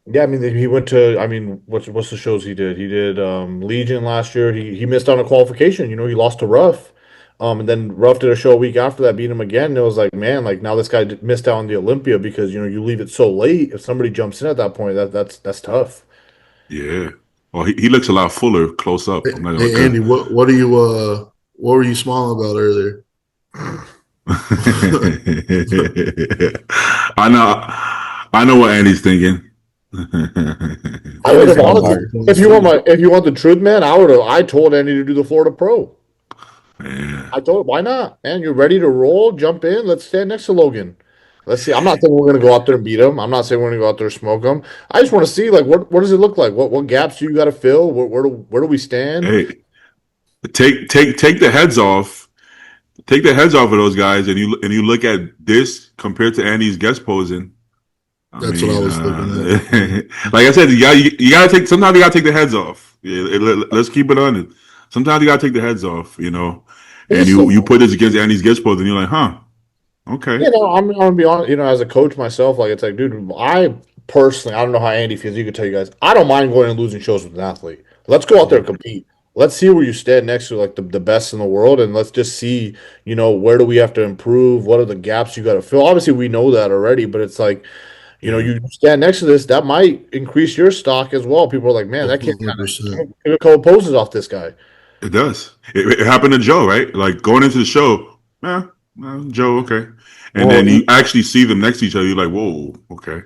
yeah. I mean, he went to. I mean, what's the shows he did? He did Legion last year. He missed on a qualification. You know, he lost to Ruff. And then Ruff did a show a week after that, beat him again. And it was like, man, like now this guy missed out on the Olympia because you know you leave it so late. If somebody jumps in at that point, that's tough. Yeah. Well, he looks a lot fuller close up. I'm not gonna Hey, Andy, what are you what were you smiling about earlier? I know what Andy's thinking. I would have I'm honestly, if you want the truth, man, I told Andy to do the Florida Pro. Yeah. I told him, why not, man? You're ready to roll, jump in. Let's stand next to Logan. Let's see. I'm not saying we're gonna go out there and beat him. I'm not saying we're gonna go out there and smoke him. I just want to see like what does it look like? What gaps do you got to fill? Where do we stand? Hey, take the heads off. Take the heads off of those guys, and you look at this compared to Andy's guest posing. That's what I was looking at. Like I said, you gotta take. Sometimes you gotta take the heads off. Yeah, let's keep it on it. Sometimes you gotta take the heads off, you know. And you put this against Andy's guest pose, and you're like, huh, okay. You know, I'm gonna be honest. You know, as a coach myself, like it's like, dude, I personally, I don't know how Andy feels. You could tell you guys, I don't mind going and losing shows with an athlete. Let's go out there and compete. Let's see where you stand next to like the best in the world, and let's just see, you know, where do we have to improve? What are the gaps you got to fill? Obviously, we know that already, but it's like, you know, you stand next to this, that might increase your stock as well. People are like, man, that kid kind of 100%. took a couple poses off this guy. It does. It happened to Joe, right? Like going into the show, Joe, okay. And Well, then you actually see them next to each other. You're like, whoa, okay.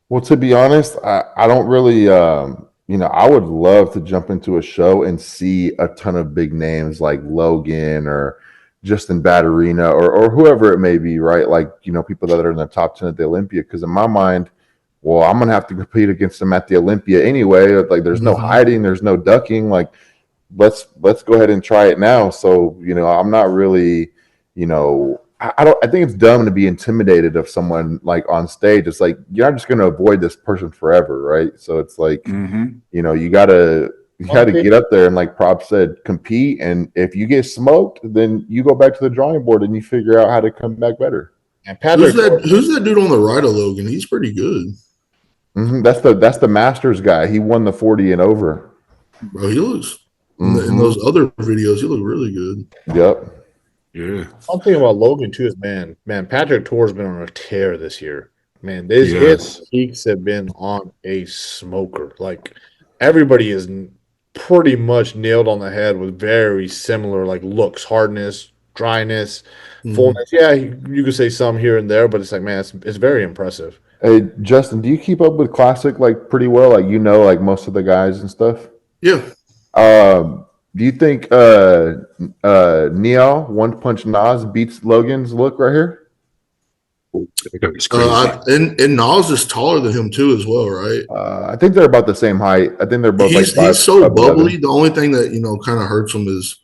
Well, to be honest, I don't really, you know, I would love to jump into a show and see a ton of big names like Logan or Justin Batterina or whoever it may be, right? Like, you know, people that are in the top 10 at the Olympia. Because in my mind, well, I'm going to have to compete against them at the Olympia anyway. Like, there's no hiding, there's no ducking. Like, let's go ahead and try it now. So, you know, I'm not really, you know, I think it's dumb to be intimidated of someone like on stage. It's like you're not just going to avoid this person forever, right? So it's like, you know, you gotta get up there and like Prop said, compete. And if you get smoked, then you go back to the drawing board and you figure out how to come back better. And Patrick, Who's that dude on the right of Logan? He's pretty good. That's the Masters guy. He won the 40 and over. Bro, he looks in those other videos, he looked really good. Yep. Yeah. one thing about Logan too is man, Patrick Tor's been on a tear this year. Man, his peaks have been on a smoker. Like everybody is pretty much nailed on the head with very similar like looks, hardness, dryness, fullness. Yeah, you could say some here and there, but it's like man, it's very impressive. Hey, Justin, do you keep up with Classic like pretty well? Like you know, like most of the guys and stuff. Yeah. Do you think Neo One Punch Nas beats Logan's look right here? It's crazy. And Nas is taller than him too, as well, right? I think they're about the same height. I think they're both He's like so bubbly. The only thing that kind of hurts him is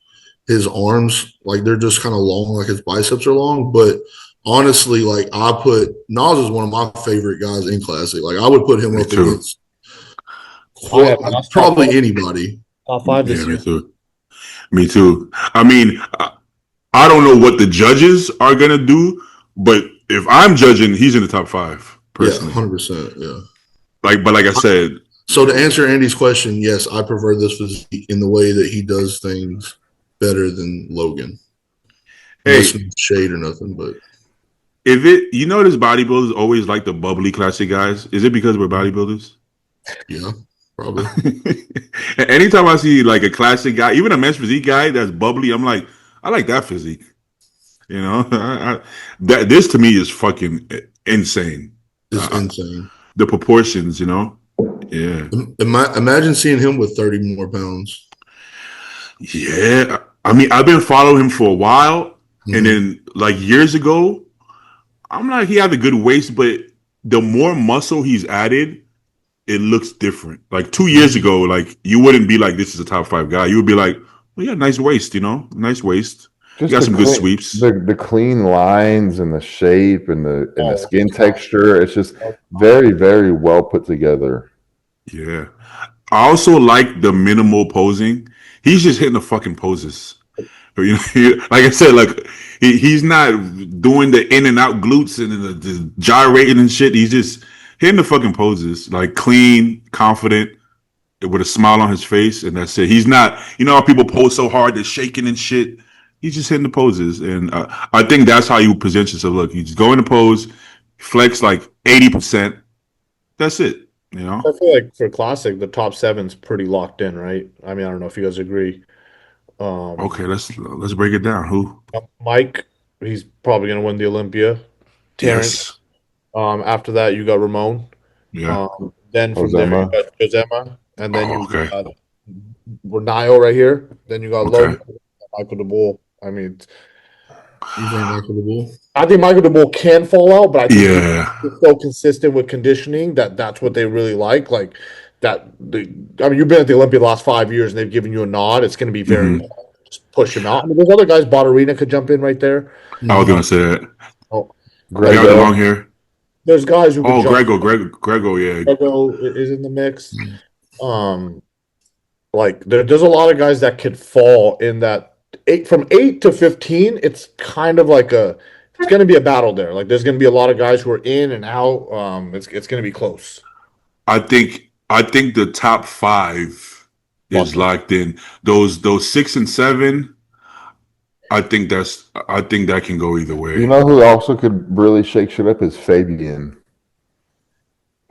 his arms. Like they're just kind of long, like his biceps are long. But honestly, like Nas is one of my favorite guys in Classic. Like I would put him up against probably anybody. Top 5 this year. Me too. Me too. I mean, I don't know what the judges are gonna do, but if I'm judging, he's in the top 5. Personally. Yeah, 100%. Yeah. But like I said. So to answer Andy's question, yes, I prefer this physique in the way that he does things better than Logan. Hey, shade or nothing, but if it, you know, this bodybuilders always like the bubbly classic guys. Is it because we're bodybuilders? Yeah. Probably. Anytime I see like a classic guy, even a men's physique guy that's bubbly, I'm like, I like that physique. You know, this to me is fucking insane. It's insane. The proportions, you know. Yeah. Imagine seeing him with 30 more pounds. Yeah. I mean, I've been following him for a while, and then like years ago, I'm like, he had a good waist, but the more muscle he's added, it looks different. Like 2 years ago, like you wouldn't be like, this is a top 5 guy. You would be like, well, yeah, nice waist, nice waist. You Just got some good sweeps. the clean lines and the shape and the Oh, skin texture. It's just very, very well put together. Yeah. I also like the minimal posing. He's just hitting the fucking poses. Like I said, like he's not doing the in and out glutes and the gyrating and shit. He's just hitting the fucking poses, like clean, confident, with a smile on his face, and that's it. He's not, how people pose so hard, they're shaking and shit. He's just hitting the poses, and I think that's how you present yourself. Look, you just go in the pose, flex like 80%. That's it. I feel like for classic, the top seven's pretty locked in, right? I mean, I don't know if you guys agree. Okay, let's break it down. Who? Mike, he's probably gonna win the Olympia. Terrence. Yes. After that, you got Ramon. Yeah. Then from there, you Ozema. got Josema, and then Oh, you okay. got Nio right here. Then you got Okay. Logan, Michael DeBull. I mean, You think Michael the Bull? I think Michael DeBull can fall out, but I think Yeah. he's so consistent with conditioning that's what they really like. Like that. I mean, you've been at the Olympia the last 5 years, and they've given you a nod. It's going to be very Mhm. just push him out. I mean, there's other guys. Botterina could jump in right there. I was gonna say that. Oh, The guy with the Grego. long hair. there's guys who could Oh, jump. Grego, yeah. Grego is in the mix. Like there's a lot of guys that could fall in that from 8 to 15. It's kind of like it's going to be a battle there. Like there's going to be a lot of guys who are in and out. It's going to be close. I think the top 5 is Locked in. locked in. Those 6 and 7. I think that can go either way. You know who also could really shake shit up is Fabian.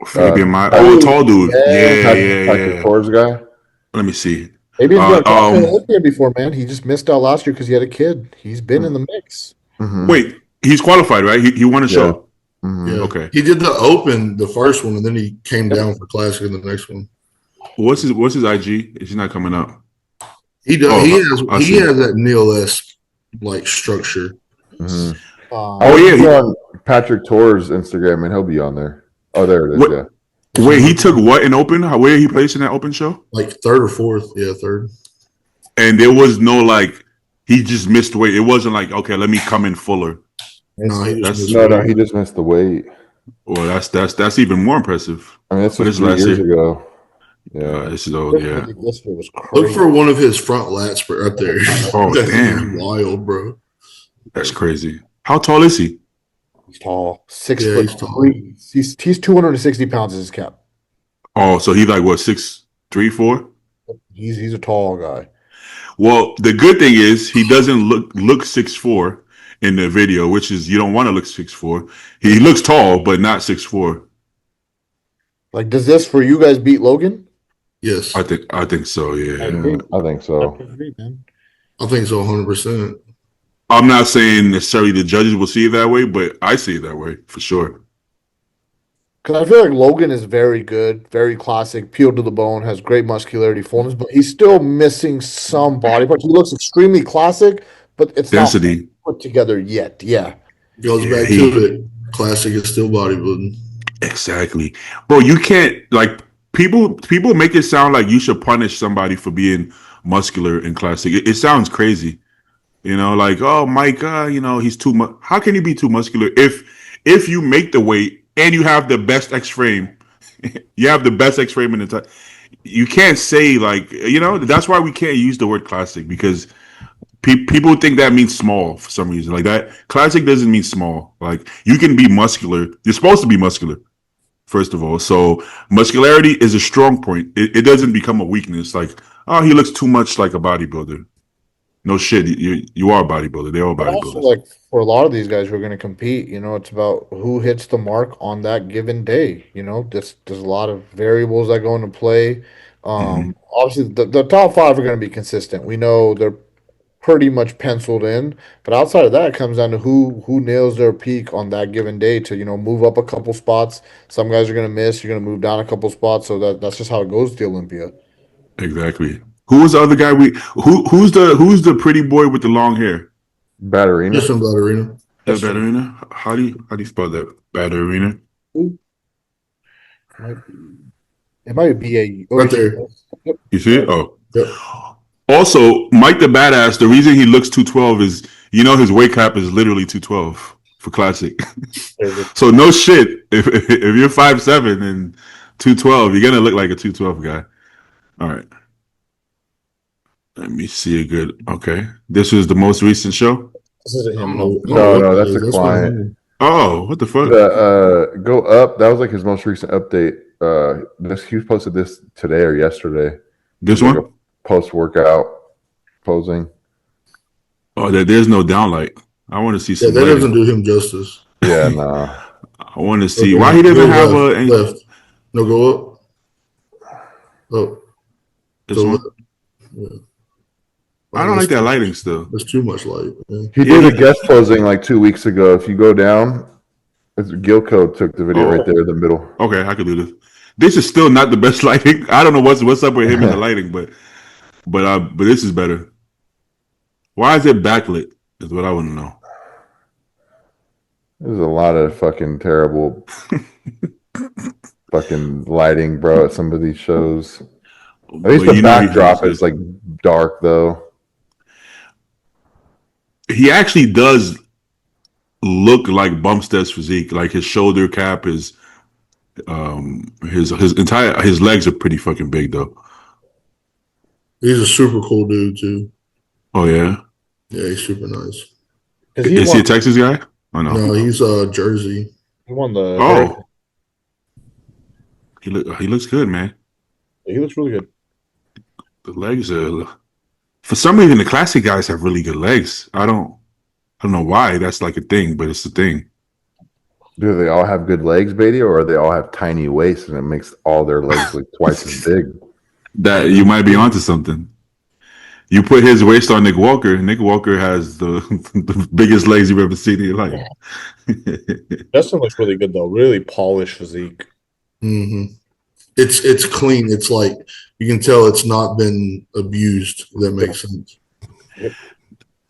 Fabian, tall dude. Yeah, Patrick yeah. Torres guy. Let me see. Maybe he's been an Olympia before, man. He just missed out last year because he had a kid. He's been in the mix. Mhm. Wait, he's qualified, right? He won a show. Mhm. Yeah. Okay. He did the Open, the first one, and then he came down for Classic in the next one. What's his IG? Is he not coming up? He does. I he see. has that Neil-esque like structure. Mhm. Oh, I yeah, was on Patrick Torres' Instagram, and he'll be on there. Oh, there it is. What- Yeah. Wait, he took what in Open? Where he placed in that Open show? Like third or fourth. Yeah, third. And there was no like he just missed weight. It wasn't like, okay, let me come in fuller. No, he That's- just No, he just missed the weight. Well, that's even more impressive. I mean, this But was it's 3 last years year. ago. Yeah. This is old, yeah. This year was look crazy. for one of his front lats right there. Oh, That's damn. wild, bro. That's crazy. How tall is he? He's tall, 6 Yeah, foot he's tall. 3. He's 260 pounds is his cap. Oh, so he's like what, 6'3", 4"? He's a tall guy. Well, the good thing is he doesn't look 6'4" in the video, which is you don't want to look 6'4". He looks tall, but not 6'4". Like, does this for you guys beat Logan? Yes, I think so, yeah. I think so. I think so, 100%. I'm not saying necessarily the judges will see it that way, but I see it that way for sure. Because I feel like Logan is very good, very classic, peeled to the bone, has great muscularity, fullness, but he's still missing some body parts. He looks extremely classic, but it's Density. not put together yet. Yeah. Goes Yeah, back to it. Classic is still bodybuilding. Exactly. Bro, you can't like people make it sound like you should punish somebody for being muscular in classic. It sounds crazy. Like, oh, Mike, he's too much. How can he be too muscular if you make the weight and you have the best X frame? You have the best X frame in the time. You can't say like, that's why we can't use the word classic because people think that means small for some reason. Like that classic doesn't mean small. Like you can be muscular. You're supposed to be muscular, first of all. So muscularity is a strong point. It doesn't become a weakness. Like, oh, he looks too much like a bodybuilder. No shit. You are a bodybuilder. They're all But also, bodybuilders. like, for a lot of these guys who are going to compete, it's about who hits the mark on that given day. There's a lot of variables that go into play. Obviously, the top 5 are going to be consistent. We know they're pretty much penciled in, but outside of that, it comes down to who nails their peak on that given day to move up a couple spots. Some guys are going to miss. You're going to move down a couple spots. So that's just how it goes to the Olympia. Exactly. Who was the other guy? Who's the pretty boy with the long hair? Batterina. Just in Ballerina. That Batterina? How do you spell that? Batterina? It might be BA. Oh, Right there. Yep. You see it? Oh. Yep. Also, Mike the Badass, the reason he looks 212 is, his weight cap is literally 212 for classic. So no shit. If you're 5'7" and 212, you're gonna look like a 212 guy. All right. Let me see a good. Okay. This was the most recent show? This isn't him. No, that's a client. Oh, what the fuck? The Go Up, that was like his most recent update. He posted this today or yesterday. This like one? Post workout posing. Oh, there's no downlight. I want to see Yeah, some. that lighting. doesn't do him justice. Yeah, nah. I want to see Okay, why he doesn't go have left. No, go up. Oh, this go one. left. Yeah. I don't like that lighting still. There's too much light. Man. He did a guest posing like 2 weeks ago. If you go down, Gilco took the video right there in the middle. Okay, I could do this. This is still not the best lighting. I don't know what's up with him and the lighting, but this is better. Why is it backlit? Is what I want to know. There's a lot of fucking terrible fucking lighting, bro, at some of these shows. At least the backdrop is like dark though. He actually does look like Bumstead's physique. Like his shoulder cap, his legs are pretty fucking big though. He's a super cool dude too. Oh yeah. Yeah, he's super nice. Is he a Texas guy? Oh no. No, he's Jersey. He won the. Oh. He looks good, man. He looks really good. The legs are. For some reason, the classic guys have really good legs. I don't know why that's like a thing, but it's a thing. Do they all have good legs, Beatty, or they all have tiny waists and it makes all their legs look twice as big? That you might be onto something. You put his waist on Nick Walker. Nick Walker has the biggest legs you've ever seen in your life. Justin looks really good though. Really polished physique. Mm-hmm. It's clean. It's like you can tell it's not been abused. If that makes sense.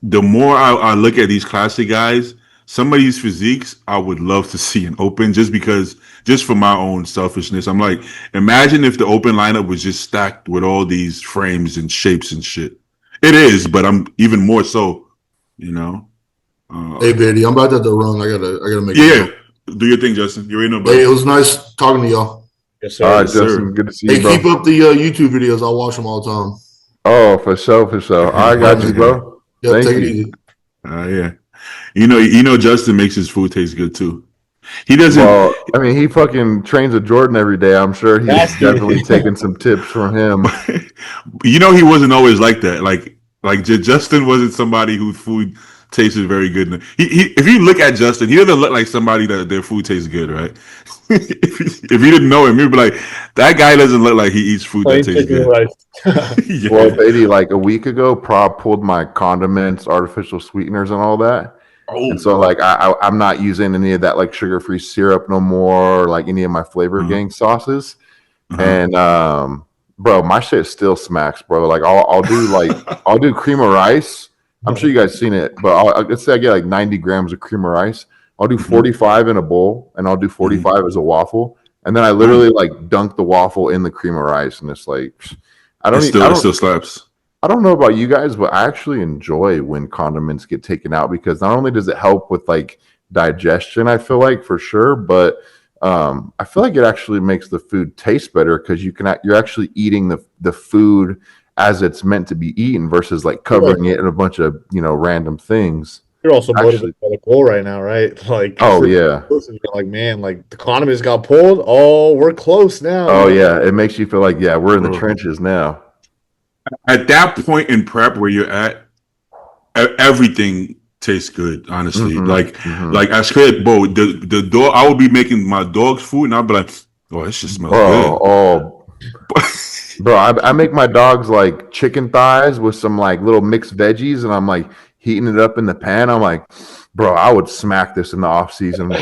The more I look at these classic guys, some of these physiques I would love to see in open, just for my own selfishness. I'm like, imagine if the open lineup was just stacked with all these frames and shapes and shit. It is, but I'm even more so, Hey, Betty, I'm about to have to run. I gotta make. Yeah, do your thing, Justin. You already know. Hey, it was nice talking to y'all. Yes, sir. All right, Yes, Justin, sir. good to see Hey, you, bro. keep up the YouTube videos. I'll watch them all the time. Oh, for sure. I got you, bro. Yeah, Thank take it you. easy. Yeah. Justin makes his food taste good too. He doesn't. Well, I mean, he fucking trains with Jordan every day. I'm sure he's definitely taking some tips from him. He wasn't always like that. Like Justin wasn't somebody whose food tasted very good. If you look at Justin, he doesn't look like somebody that their food tastes good, right? if you didn't know him, you'd be like, that guy doesn't look like he eats food that tastes good. Right. Yeah. Well, baby, like a week ago, Prob pulled my condiments, artificial sweeteners, and all that. Oh. And so, like, I'm not using any of that, like, sugar-free syrup no more, or, like, any of my flavor gang sauces. And, bro, my shit still smacks, bro. Like, I'll do cream of rice. I'm sure you guys seen it, but let's say I get like 90 grams of cream of rice. I'll do 45 in a bowl, and I'll do 45 as a waffle, and then I literally like dunk the waffle in the cream of rice, and it's like It still slaps. I don't know about you guys, but I actually enjoy when condiments get taken out because not only does it help with like digestion, I feel like for sure, but I feel like it actually makes the food taste better because you're actually eating the food as it's meant to be eaten versus like covering it in a bunch of random things. You're also motivated by the goal right now, right? Like, yeah. You're like, man, like the condiments got pulled. Oh, we're close now. Oh yeah, it makes you feel like we're in the trenches now. At that point in prep where you're at, everything tastes good. Honestly, like I said, bro, the dog. I would be making my dog's food, and I'd be like, oh, it just smells good. Oh. Bro, I make my dogs like chicken thighs with some like little mixed veggies, and I'm like heating it up in the pan. I'm like, bro, I would smack this in the off season, bro.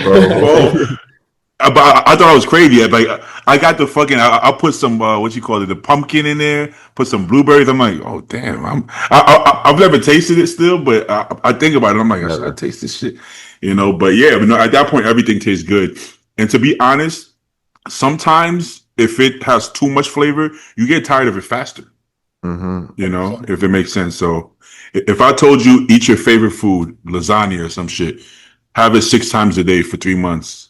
I thought I was crazy. Like I got the fucking. I put some the pumpkin in there. Put some blueberries. I'm like, oh damn. I've never tasted it still, but I think about it. I'm like, I taste this shit, But yeah, at that point, everything tastes good. And to be honest, sometimes if it has too much flavor, you get tired of it faster. Mm-hmm. You know, if it makes sense. So if I told you eat your favorite food, lasagna or some shit, have it 6 times a day for 3 months,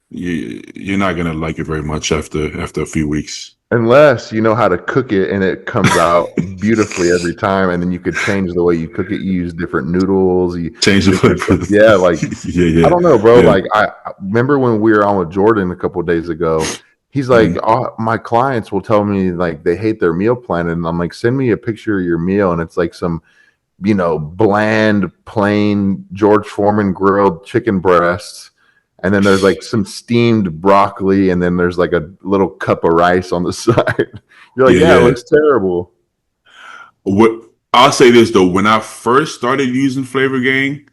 you're not gonna like it very much after a few weeks. Unless you know how to cook it and it comes out beautifully every time, and then you could change the way you cook it. You use different noodles. You Change the different, flavor. yeah, like Yeah. I don't know, bro. Yeah. Like I remember when we were on with Jordan a couple of days ago. He's like, oh, my clients will tell me like they hate their meal plan, and I'm like, send me a picture of your meal, and it's like some, bland, plain George Foreman grilled chicken breasts. And then there's like some steamed broccoli, and then there's like a little cup of rice on the side. You're like, yeah, it looks terrible. What I'll say this though, when I first started using Flavor Gang,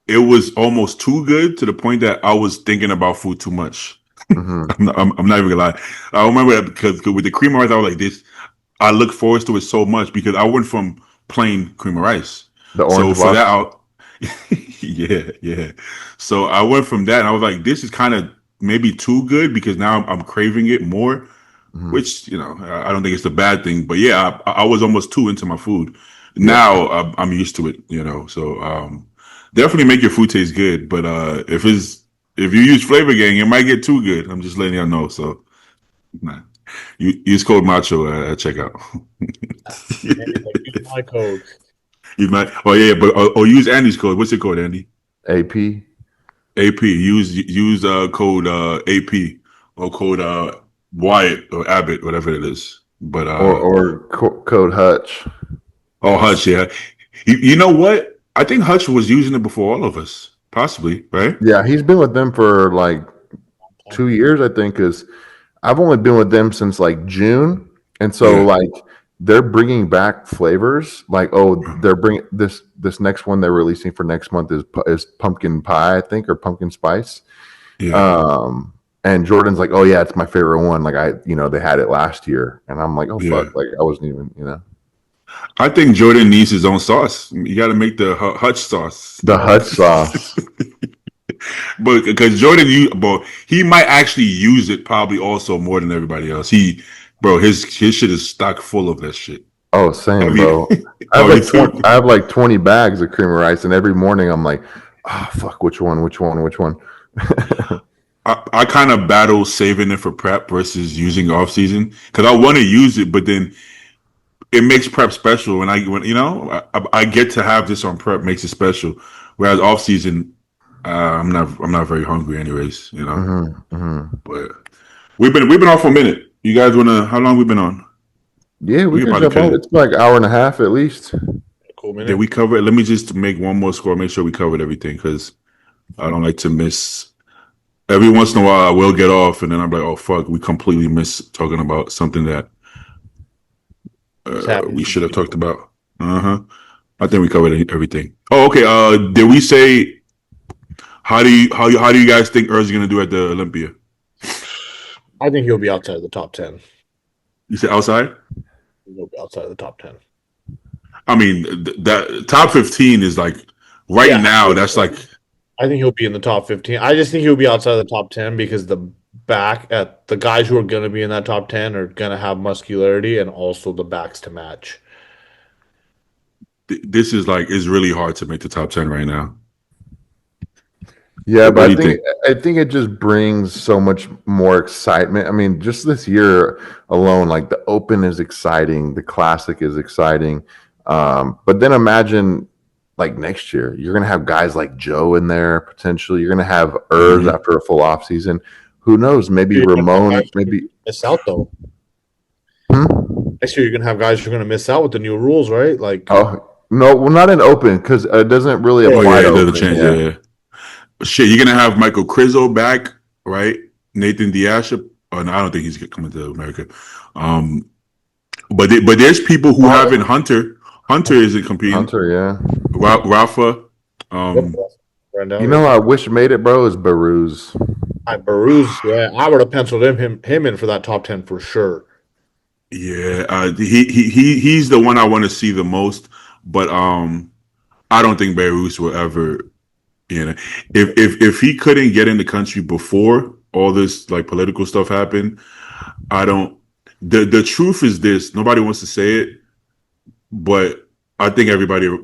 it was almost too good to the point that I was thinking about food too much. Mm-hmm. I'm not even gonna lie. I remember that because with the cream of rice, I was like this. I look forward to it so much because I went from plain cream of rice. The So orange for box. that, yeah. So I went from that, and I was like, this is kind of maybe too good because now I'm craving it more. Mm-hmm. Which I don't think it's a bad thing, but yeah, I was almost too into my food. Yeah. Now I'm used to it, So definitely make your food taste good, but if you use Flavor Gang, it might get too good. I'm just letting y'all know. So nah. You use code Macho at checkout. Use my code. You might. Oh yeah, but or use Andy's code. What's your code, Andy? AP. AP. Use code AP or code Wyatt or Abbott, whatever it is. But Code Hutch. Oh, Hutch, yeah. You know what? I think Hutch was using it before all of us, possibly, right? Yeah, he's been with them for like 2 years, I think, because I've only been with them since like June, and so like they're bringing back flavors. Like, they're bringing this next one they're releasing for next month is pumpkin pie, I think, or pumpkin spice. Yeah. And Jordan's like, oh yeah, it's my favorite one. Like they had it last year, and I'm like, oh fuck, like I wasn't even. I think Jordan needs his own sauce. You got to make the Hutch sauce. The Hutch sauce. But because Jordan, he might actually use it probably also more than everybody else. His shit is stocked full of that shit. Oh, same, bro. I have like 20 bags of cream of rice, and every morning I'm like, oh fuck, which one? I kind of battle saving it for prep versus using off season because I want to use it, but then it makes prep special. And I get to have this on prep makes it special. Whereas off season, I'm not very hungry anyways. But we've been off for a minute. You guys how long we been on? Yeah, we can jump on. It's like an hour and a half at least. Cool minute. Did we cover it? Let me just make one more score. Make sure we covered everything because I don't like to miss. Every once in a while, I will get off, and then I'm like, "Oh fuck, we completely missed talking about something that we should have talked about." I think we covered everything. Oh, okay. Did we say how do you guys think Erz is gonna do at the Olympia? I think he'll be outside the top 10. You said outside? He'll be outside the top 10. I mean, that top 15 is like now. That's like. I think he'll be in the top 15. I just think he'll be outside the top 10 because the guys who are going to be in that top 10 are going to have muscularity and also the backs to match. This is really hard to make the top 10 right now. Yeah, but I think it just brings so much more excitement. I mean, just this year alone, like the Open is exciting, the Classic is exciting. But then imagine like next year, you're going to have guys like Joe in there potentially. You're going to have Erz after a full off season. Who knows? Maybe Ramon. Maybe miss out though. Next year, you're going to have guys who are going to miss out with the new rules, right? Like, no, well, not in Open because it doesn't really apply to Open. Yeah. Shit, you're going to have Michael Krizo back, right? Nathan Diasha. Oh, no, I don't think he's coming to America. But there's people who haven't. Hunter isn't competing. Hunter, yeah. Rafa. You know, I wish made it, bro. Is Baruz. Baruz, yeah. I would have penciled him in for that top 10 for sure. Yeah, he's the one I want to see the most, but I don't think Baruz will ever. If he couldn't get in the country before all this like political stuff happened, I don't. The truth is this. Nobody wants to say it, but I think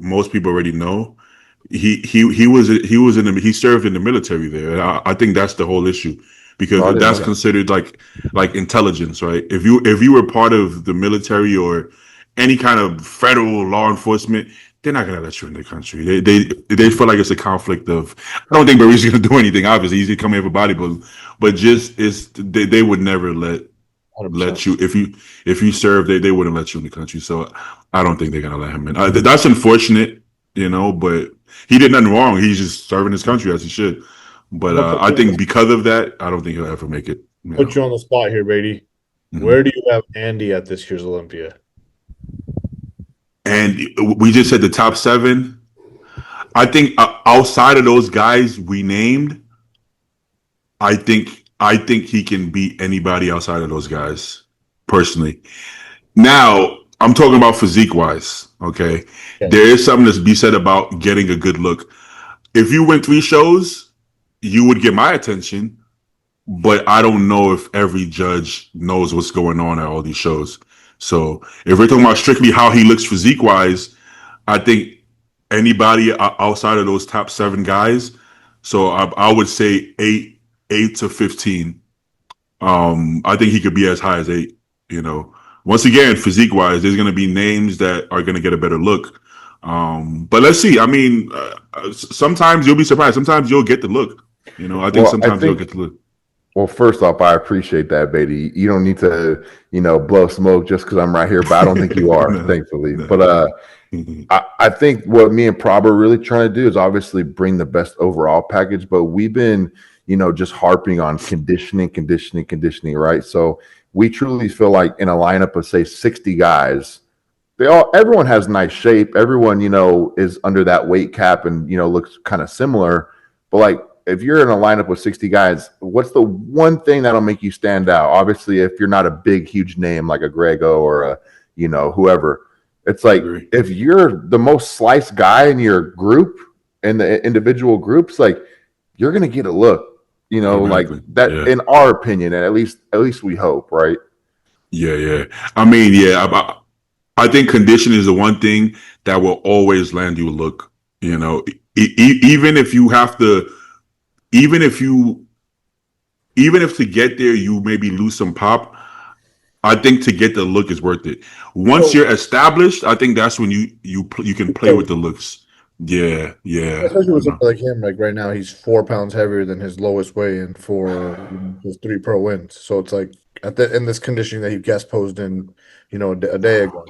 most people already know. He served in the military there. And I think that's the whole issue because Oh, I didn't know that's that. considered like intelligence, right? If you were part of the military or any kind of federal law enforcement, they're not gonna let you in the country. They feel like it's a conflict of. I don't think Barry's gonna do anything. Obviously, he's coming here for bodybuilding, but just it's they would never let 100%. you if you serve they wouldn't let you in the country. So I don't think they're gonna let him in. That's unfortunate, but he did nothing wrong. He's just serving his country as he should. But I'm gonna I think because of that, I don't think he'll ever make it. put you on the spot here, Beatty. Mhm. Where do you have Andy at this year's Olympia? And we just said the top 7. I think outside of those guys we named, I think he can beat anybody outside of those guys. Personally, now I'm talking about physique wise. Okay, Okay. there is something to be said about getting a good look. If you win 3 shows, you would get my attention, but I don't know if every judge knows what's going on at all these shows. So if we're talking about strictly how he looks physique wise, I think anybody outside of those top 7 guys. So I would say 8 to 15. I think he could be as high as 8. Once again, physique wise, there's going to be names that are going to get a better look. But let's see. I mean, sometimes you'll be surprised. Sometimes you'll get the look. I think Well, I sometimes you'll think get the look. Well, first off, I appreciate that, Beatty. You don't need to, blow smoke just because I'm right here, but I don't think you are, No, thankfully. no. But I think what me and Prob are really trying to do is obviously bring the best overall package, but we've been, just harping on conditioning, right? So we truly feel like in a lineup of say 60 guys, everyone has nice shape. Everyone, is under that weight cap and looks kind of similar. But like if you're in a lineup with 60 guys, what's the one thing that'll make you stand out? Obviously, if you're not a big, huge name like a Grego or whoever, it's I like agree. if you're the most sliced guy in your group in the individual groups, like you're gonna get a look, like Automatically. that Yeah. in our opinion, and at least we hope, right? Yeah. I mean, yeah. I think condition is the one thing that will always land you a look. Even if you have to, even if you, even if to get there you maybe lose some pop. I think to get the look is worth it. Once you're established, I think that's when you can play with the looks. Yeah. Especially with somebody like him, like right now, he's 4 pounds heavier than his lowest weigh-in for his 3 pro wins. So it's like in this conditioning that he guest posed in, a day ago.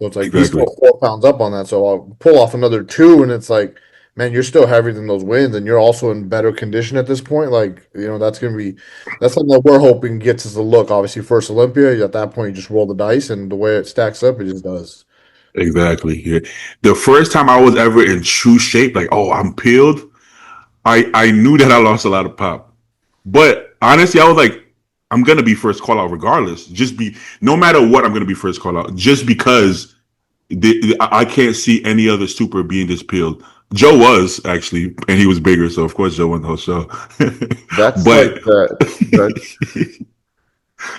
So it's like he's Exactly. still 4 pounds up on that. So I'll pull off another 2, and it's like, man, you're still heavier than those wins, and you're also in better condition at this point. Like, that's something that we're hoping gets us a look. Obviously, first Olympia, at that point, you just roll the dice, and the way it stacks up, it just does. Exactly. Yeah. The first time I was ever in true shape, like, oh, I'm peeled, I knew that I lost a lot of pop. But honestly, I was like, I'm gonna be first call out regardless. No matter what, I'm gonna be first call out. Just because I can't see any other super being this peeled. Joe was actually, and he was bigger, so of course Joe won the whole show. That's But like that.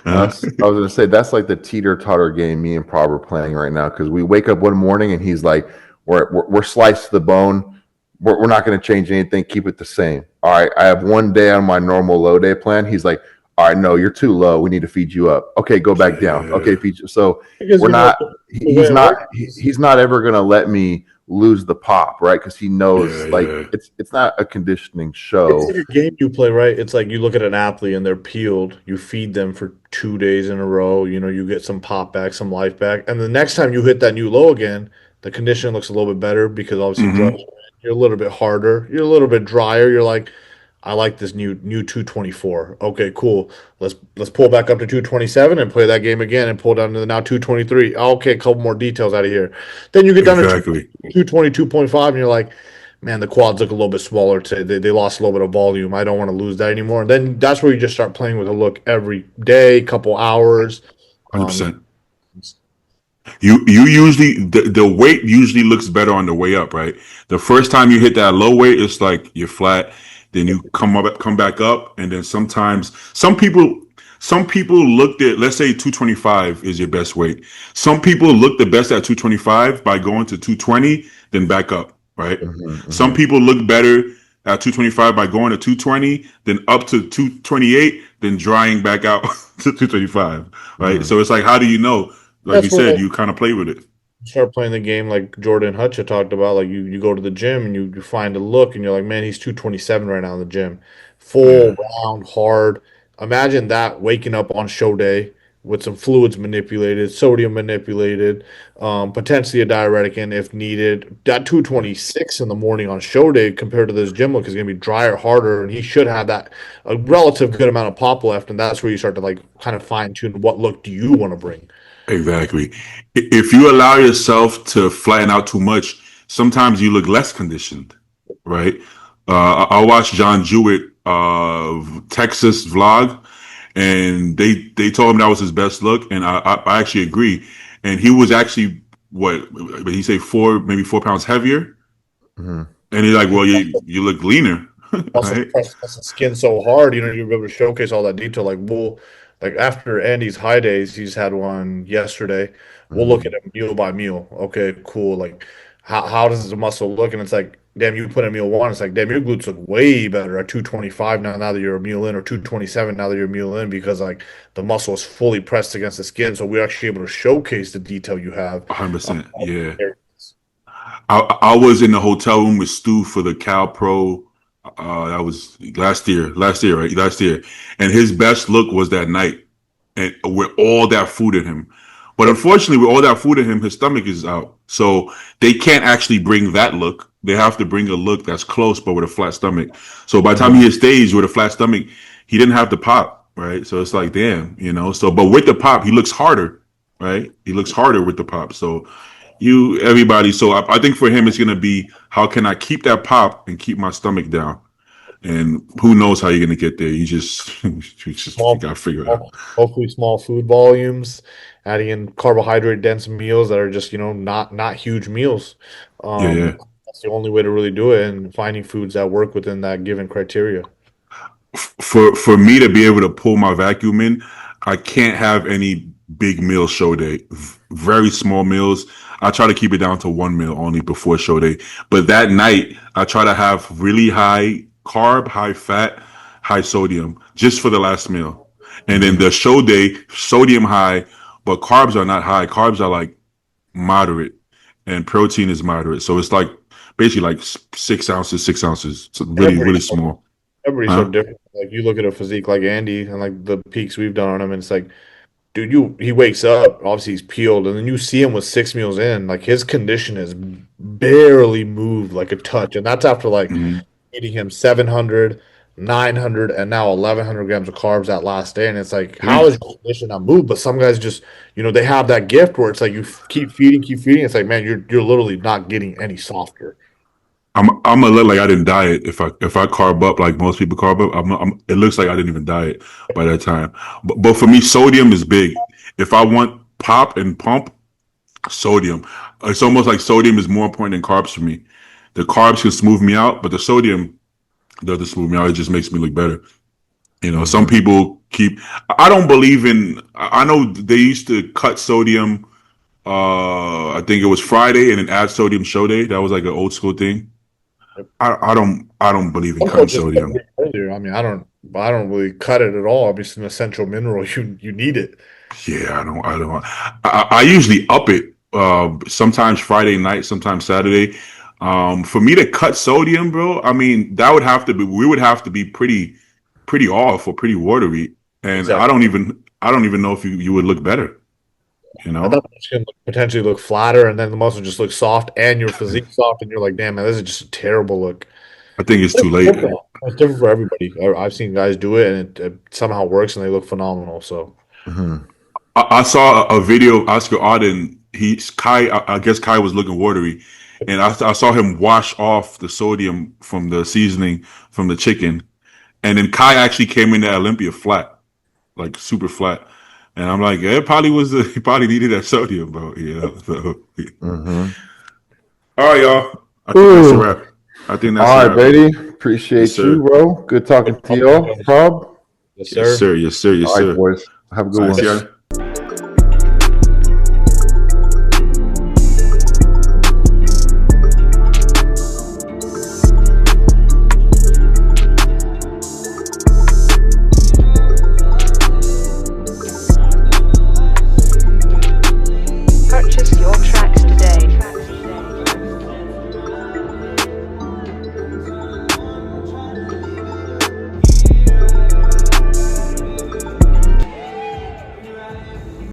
I was gonna say that's like the teeter-totter game me and Prob are playing right now because we wake up one morning and he's like, "We're sliced to the bone. We're not going to change anything. Keep it the same." All right, I have one day on my normal low day plan. He's like, "All right, no, you're too low. We need to feed you up. Okay, go back down. Okay, feed you." So Because we're not. the way He's it not. works. He's not ever going to let me lose the pop, right? Because he knows like yeah. it's not a conditioning It's show. like a game you play, right? It's like you look at an athlete and they're peeled. You feed them for 2 days in a row. You get some pop back, some life back, and the next time you hit that new low again, the condition looks a little bit better because obviously hmm you're a little bit harder, you're a little bit drier. You're like, I like this new 224. Okay, cool. Let's pull back up to 227 and play that game again and pull down to the now 223. Okay, a couple more details out of here. Then you get down to Exactly. 222.5 and you're like, man, the quads look a little bit smaller today. They lost a little bit of volume. I don't want to lose that anymore. And then that's where you just start playing with a look every day, couple hours. 100%. You usually the weight usually looks better on the way up, right? The first time you hit that low weight, it's like you're flat. Then you come back up, and then sometimes some people looked at, let's say 225 is your best weight. Some people look the best at 225 by going to 220, then back up, right? Some people look better at 225 by going to 220, then up to 228, then drying back out to 225, right? So it's like, how do you know? Like you That's where said, you kind of play with it. start playing the game like Jordan Hutcha talked about. Like you go to the gym and you find a look and you're like, man, he's 227 right now in the gym. Full Yeah, round, hard. Imagine that waking up on show day with some fluids manipulated, sodium manipulated, potentially a diuretic in if needed. That 226 in the morning on show day compared to this gym look is going to be drier, harder, and he should have that a relative good amount of pop left. And that's where you start to like kind of fine tune what look do you want to bring. exactly. If you allow yourself to flatten out too much, sometimes you look less conditioned, right? I watched John Jewett Texas vlog, and they told him that was his best look, and I actually agree. And he was actually what he say 4 maybe 4 pounds heavier, and he's like, well, you look leaner, Also right? press the skin so hard, you'll be able to showcase all that detail. Like like after Andy's high days, he's had one yesterday. We'll look at it meal by meal. Okay, cool. Like how does the muscle look? And it's like, damn, you put in meal one. It's like, damn, your glutes look way better at 225 now that you're a meal in, or 227 now that you're a meal in, because like the muscle is fully pressed against the skin. So we're actually able to showcase the detail you have. 100%. Yeah. I was in the hotel room with Stu for the Cal Pro. That was last year, right? Last year. And his best look was that night, and with all that food in him. But unfortunately, with all that food in him, his stomach is out. So they can't actually bring that look. They have to bring a look that's close, but with a flat stomach. So by the time he hit stage with a flat stomach, he didn't have the pop, right? So it's like, damn, So, but with the pop, he looks harder, right? He looks harder with the pop. So everybody. So I think for him, it's going to be, how can I keep that pop and keep my stomach down? And who knows how you're going to get there? You got to figure it out. Hopefully small food volumes, adding in carbohydrate dense meals that are just, not huge meals. Yeah, yeah. That's the only way to really do it, and finding foods that work within that given criteria. For me to be able to pull my vacuum in, I can't have any big meal show day. Very small meals. I try to keep it down to one meal only before show day. But that night, I try to have really high carb, high fat, high sodium, just for the last meal. And then the show day, sodium high, but carbs are not high. Carbs are like moderate, and protein is moderate. So it's like basically like 6 ounces, 6 ounces. So really, really small. Everybody's so different. Like you look at a physique like Andy and like the peaks we've done on him, and it's like, dude, he wakes up, obviously he's peeled, and then you see him with 6 meals in, like his condition has barely moved like a touch, and that's after like eating him 700, 900, and now 1100 grams of carbs that last day, and it's like, how is your condition not moved? But some guys just, they have that gift where it's like you keep feeding, it's like, man, you're literally not getting any softer. I'm a little like I didn't diet. If I carb up like most people carb up, it looks like I didn't even diet by that time. But for me, sodium is big. If I want pop and pump, sodium. It's almost like sodium is more important than carbs for me. The carbs can smooth me out, but the sodium doesn't smooth me out. It just makes me look better. Some people keep. I don't believe in. I know they used to cut sodium. I think it was Friday and then add sodium show day. That was like an old school thing. I don't believe in cutting sodium. Earlier, I mean, I don't really cut it at all. I mean, it's an essential mineral. You need it. Yeah, I don't. I usually up it. Sometimes Friday night, sometimes Saturday. For me to cut sodium, bro, I mean, we would have to be pretty off or pretty watery, and Exactly. I don't even know if you would look better. I thought it's going to potentially look flatter, and then the muscle just looks soft, and your physique soft, and you're like, damn, man, this is just a terrible look. I think it's too late. It's different for everybody. I've seen guys do it, and it somehow works, and they look phenomenal. So, I saw a video of Oscar Arden. I guess Kai was looking watery, and I saw him wash off the sodium from the seasoning from the chicken, and then Kai actually came into Olympia flat, like super flat. And I'm like, yeah, he probably needed that sodium, bro. So. All right, y'all. I think that's a wrap. All right, Beatty. Appreciate you, bro. Good talking to y'all, Rob. Yes, Yes, sir. sir. Yes, sir. Yes, All right, sir. boys. Have a good All right, one. see ya.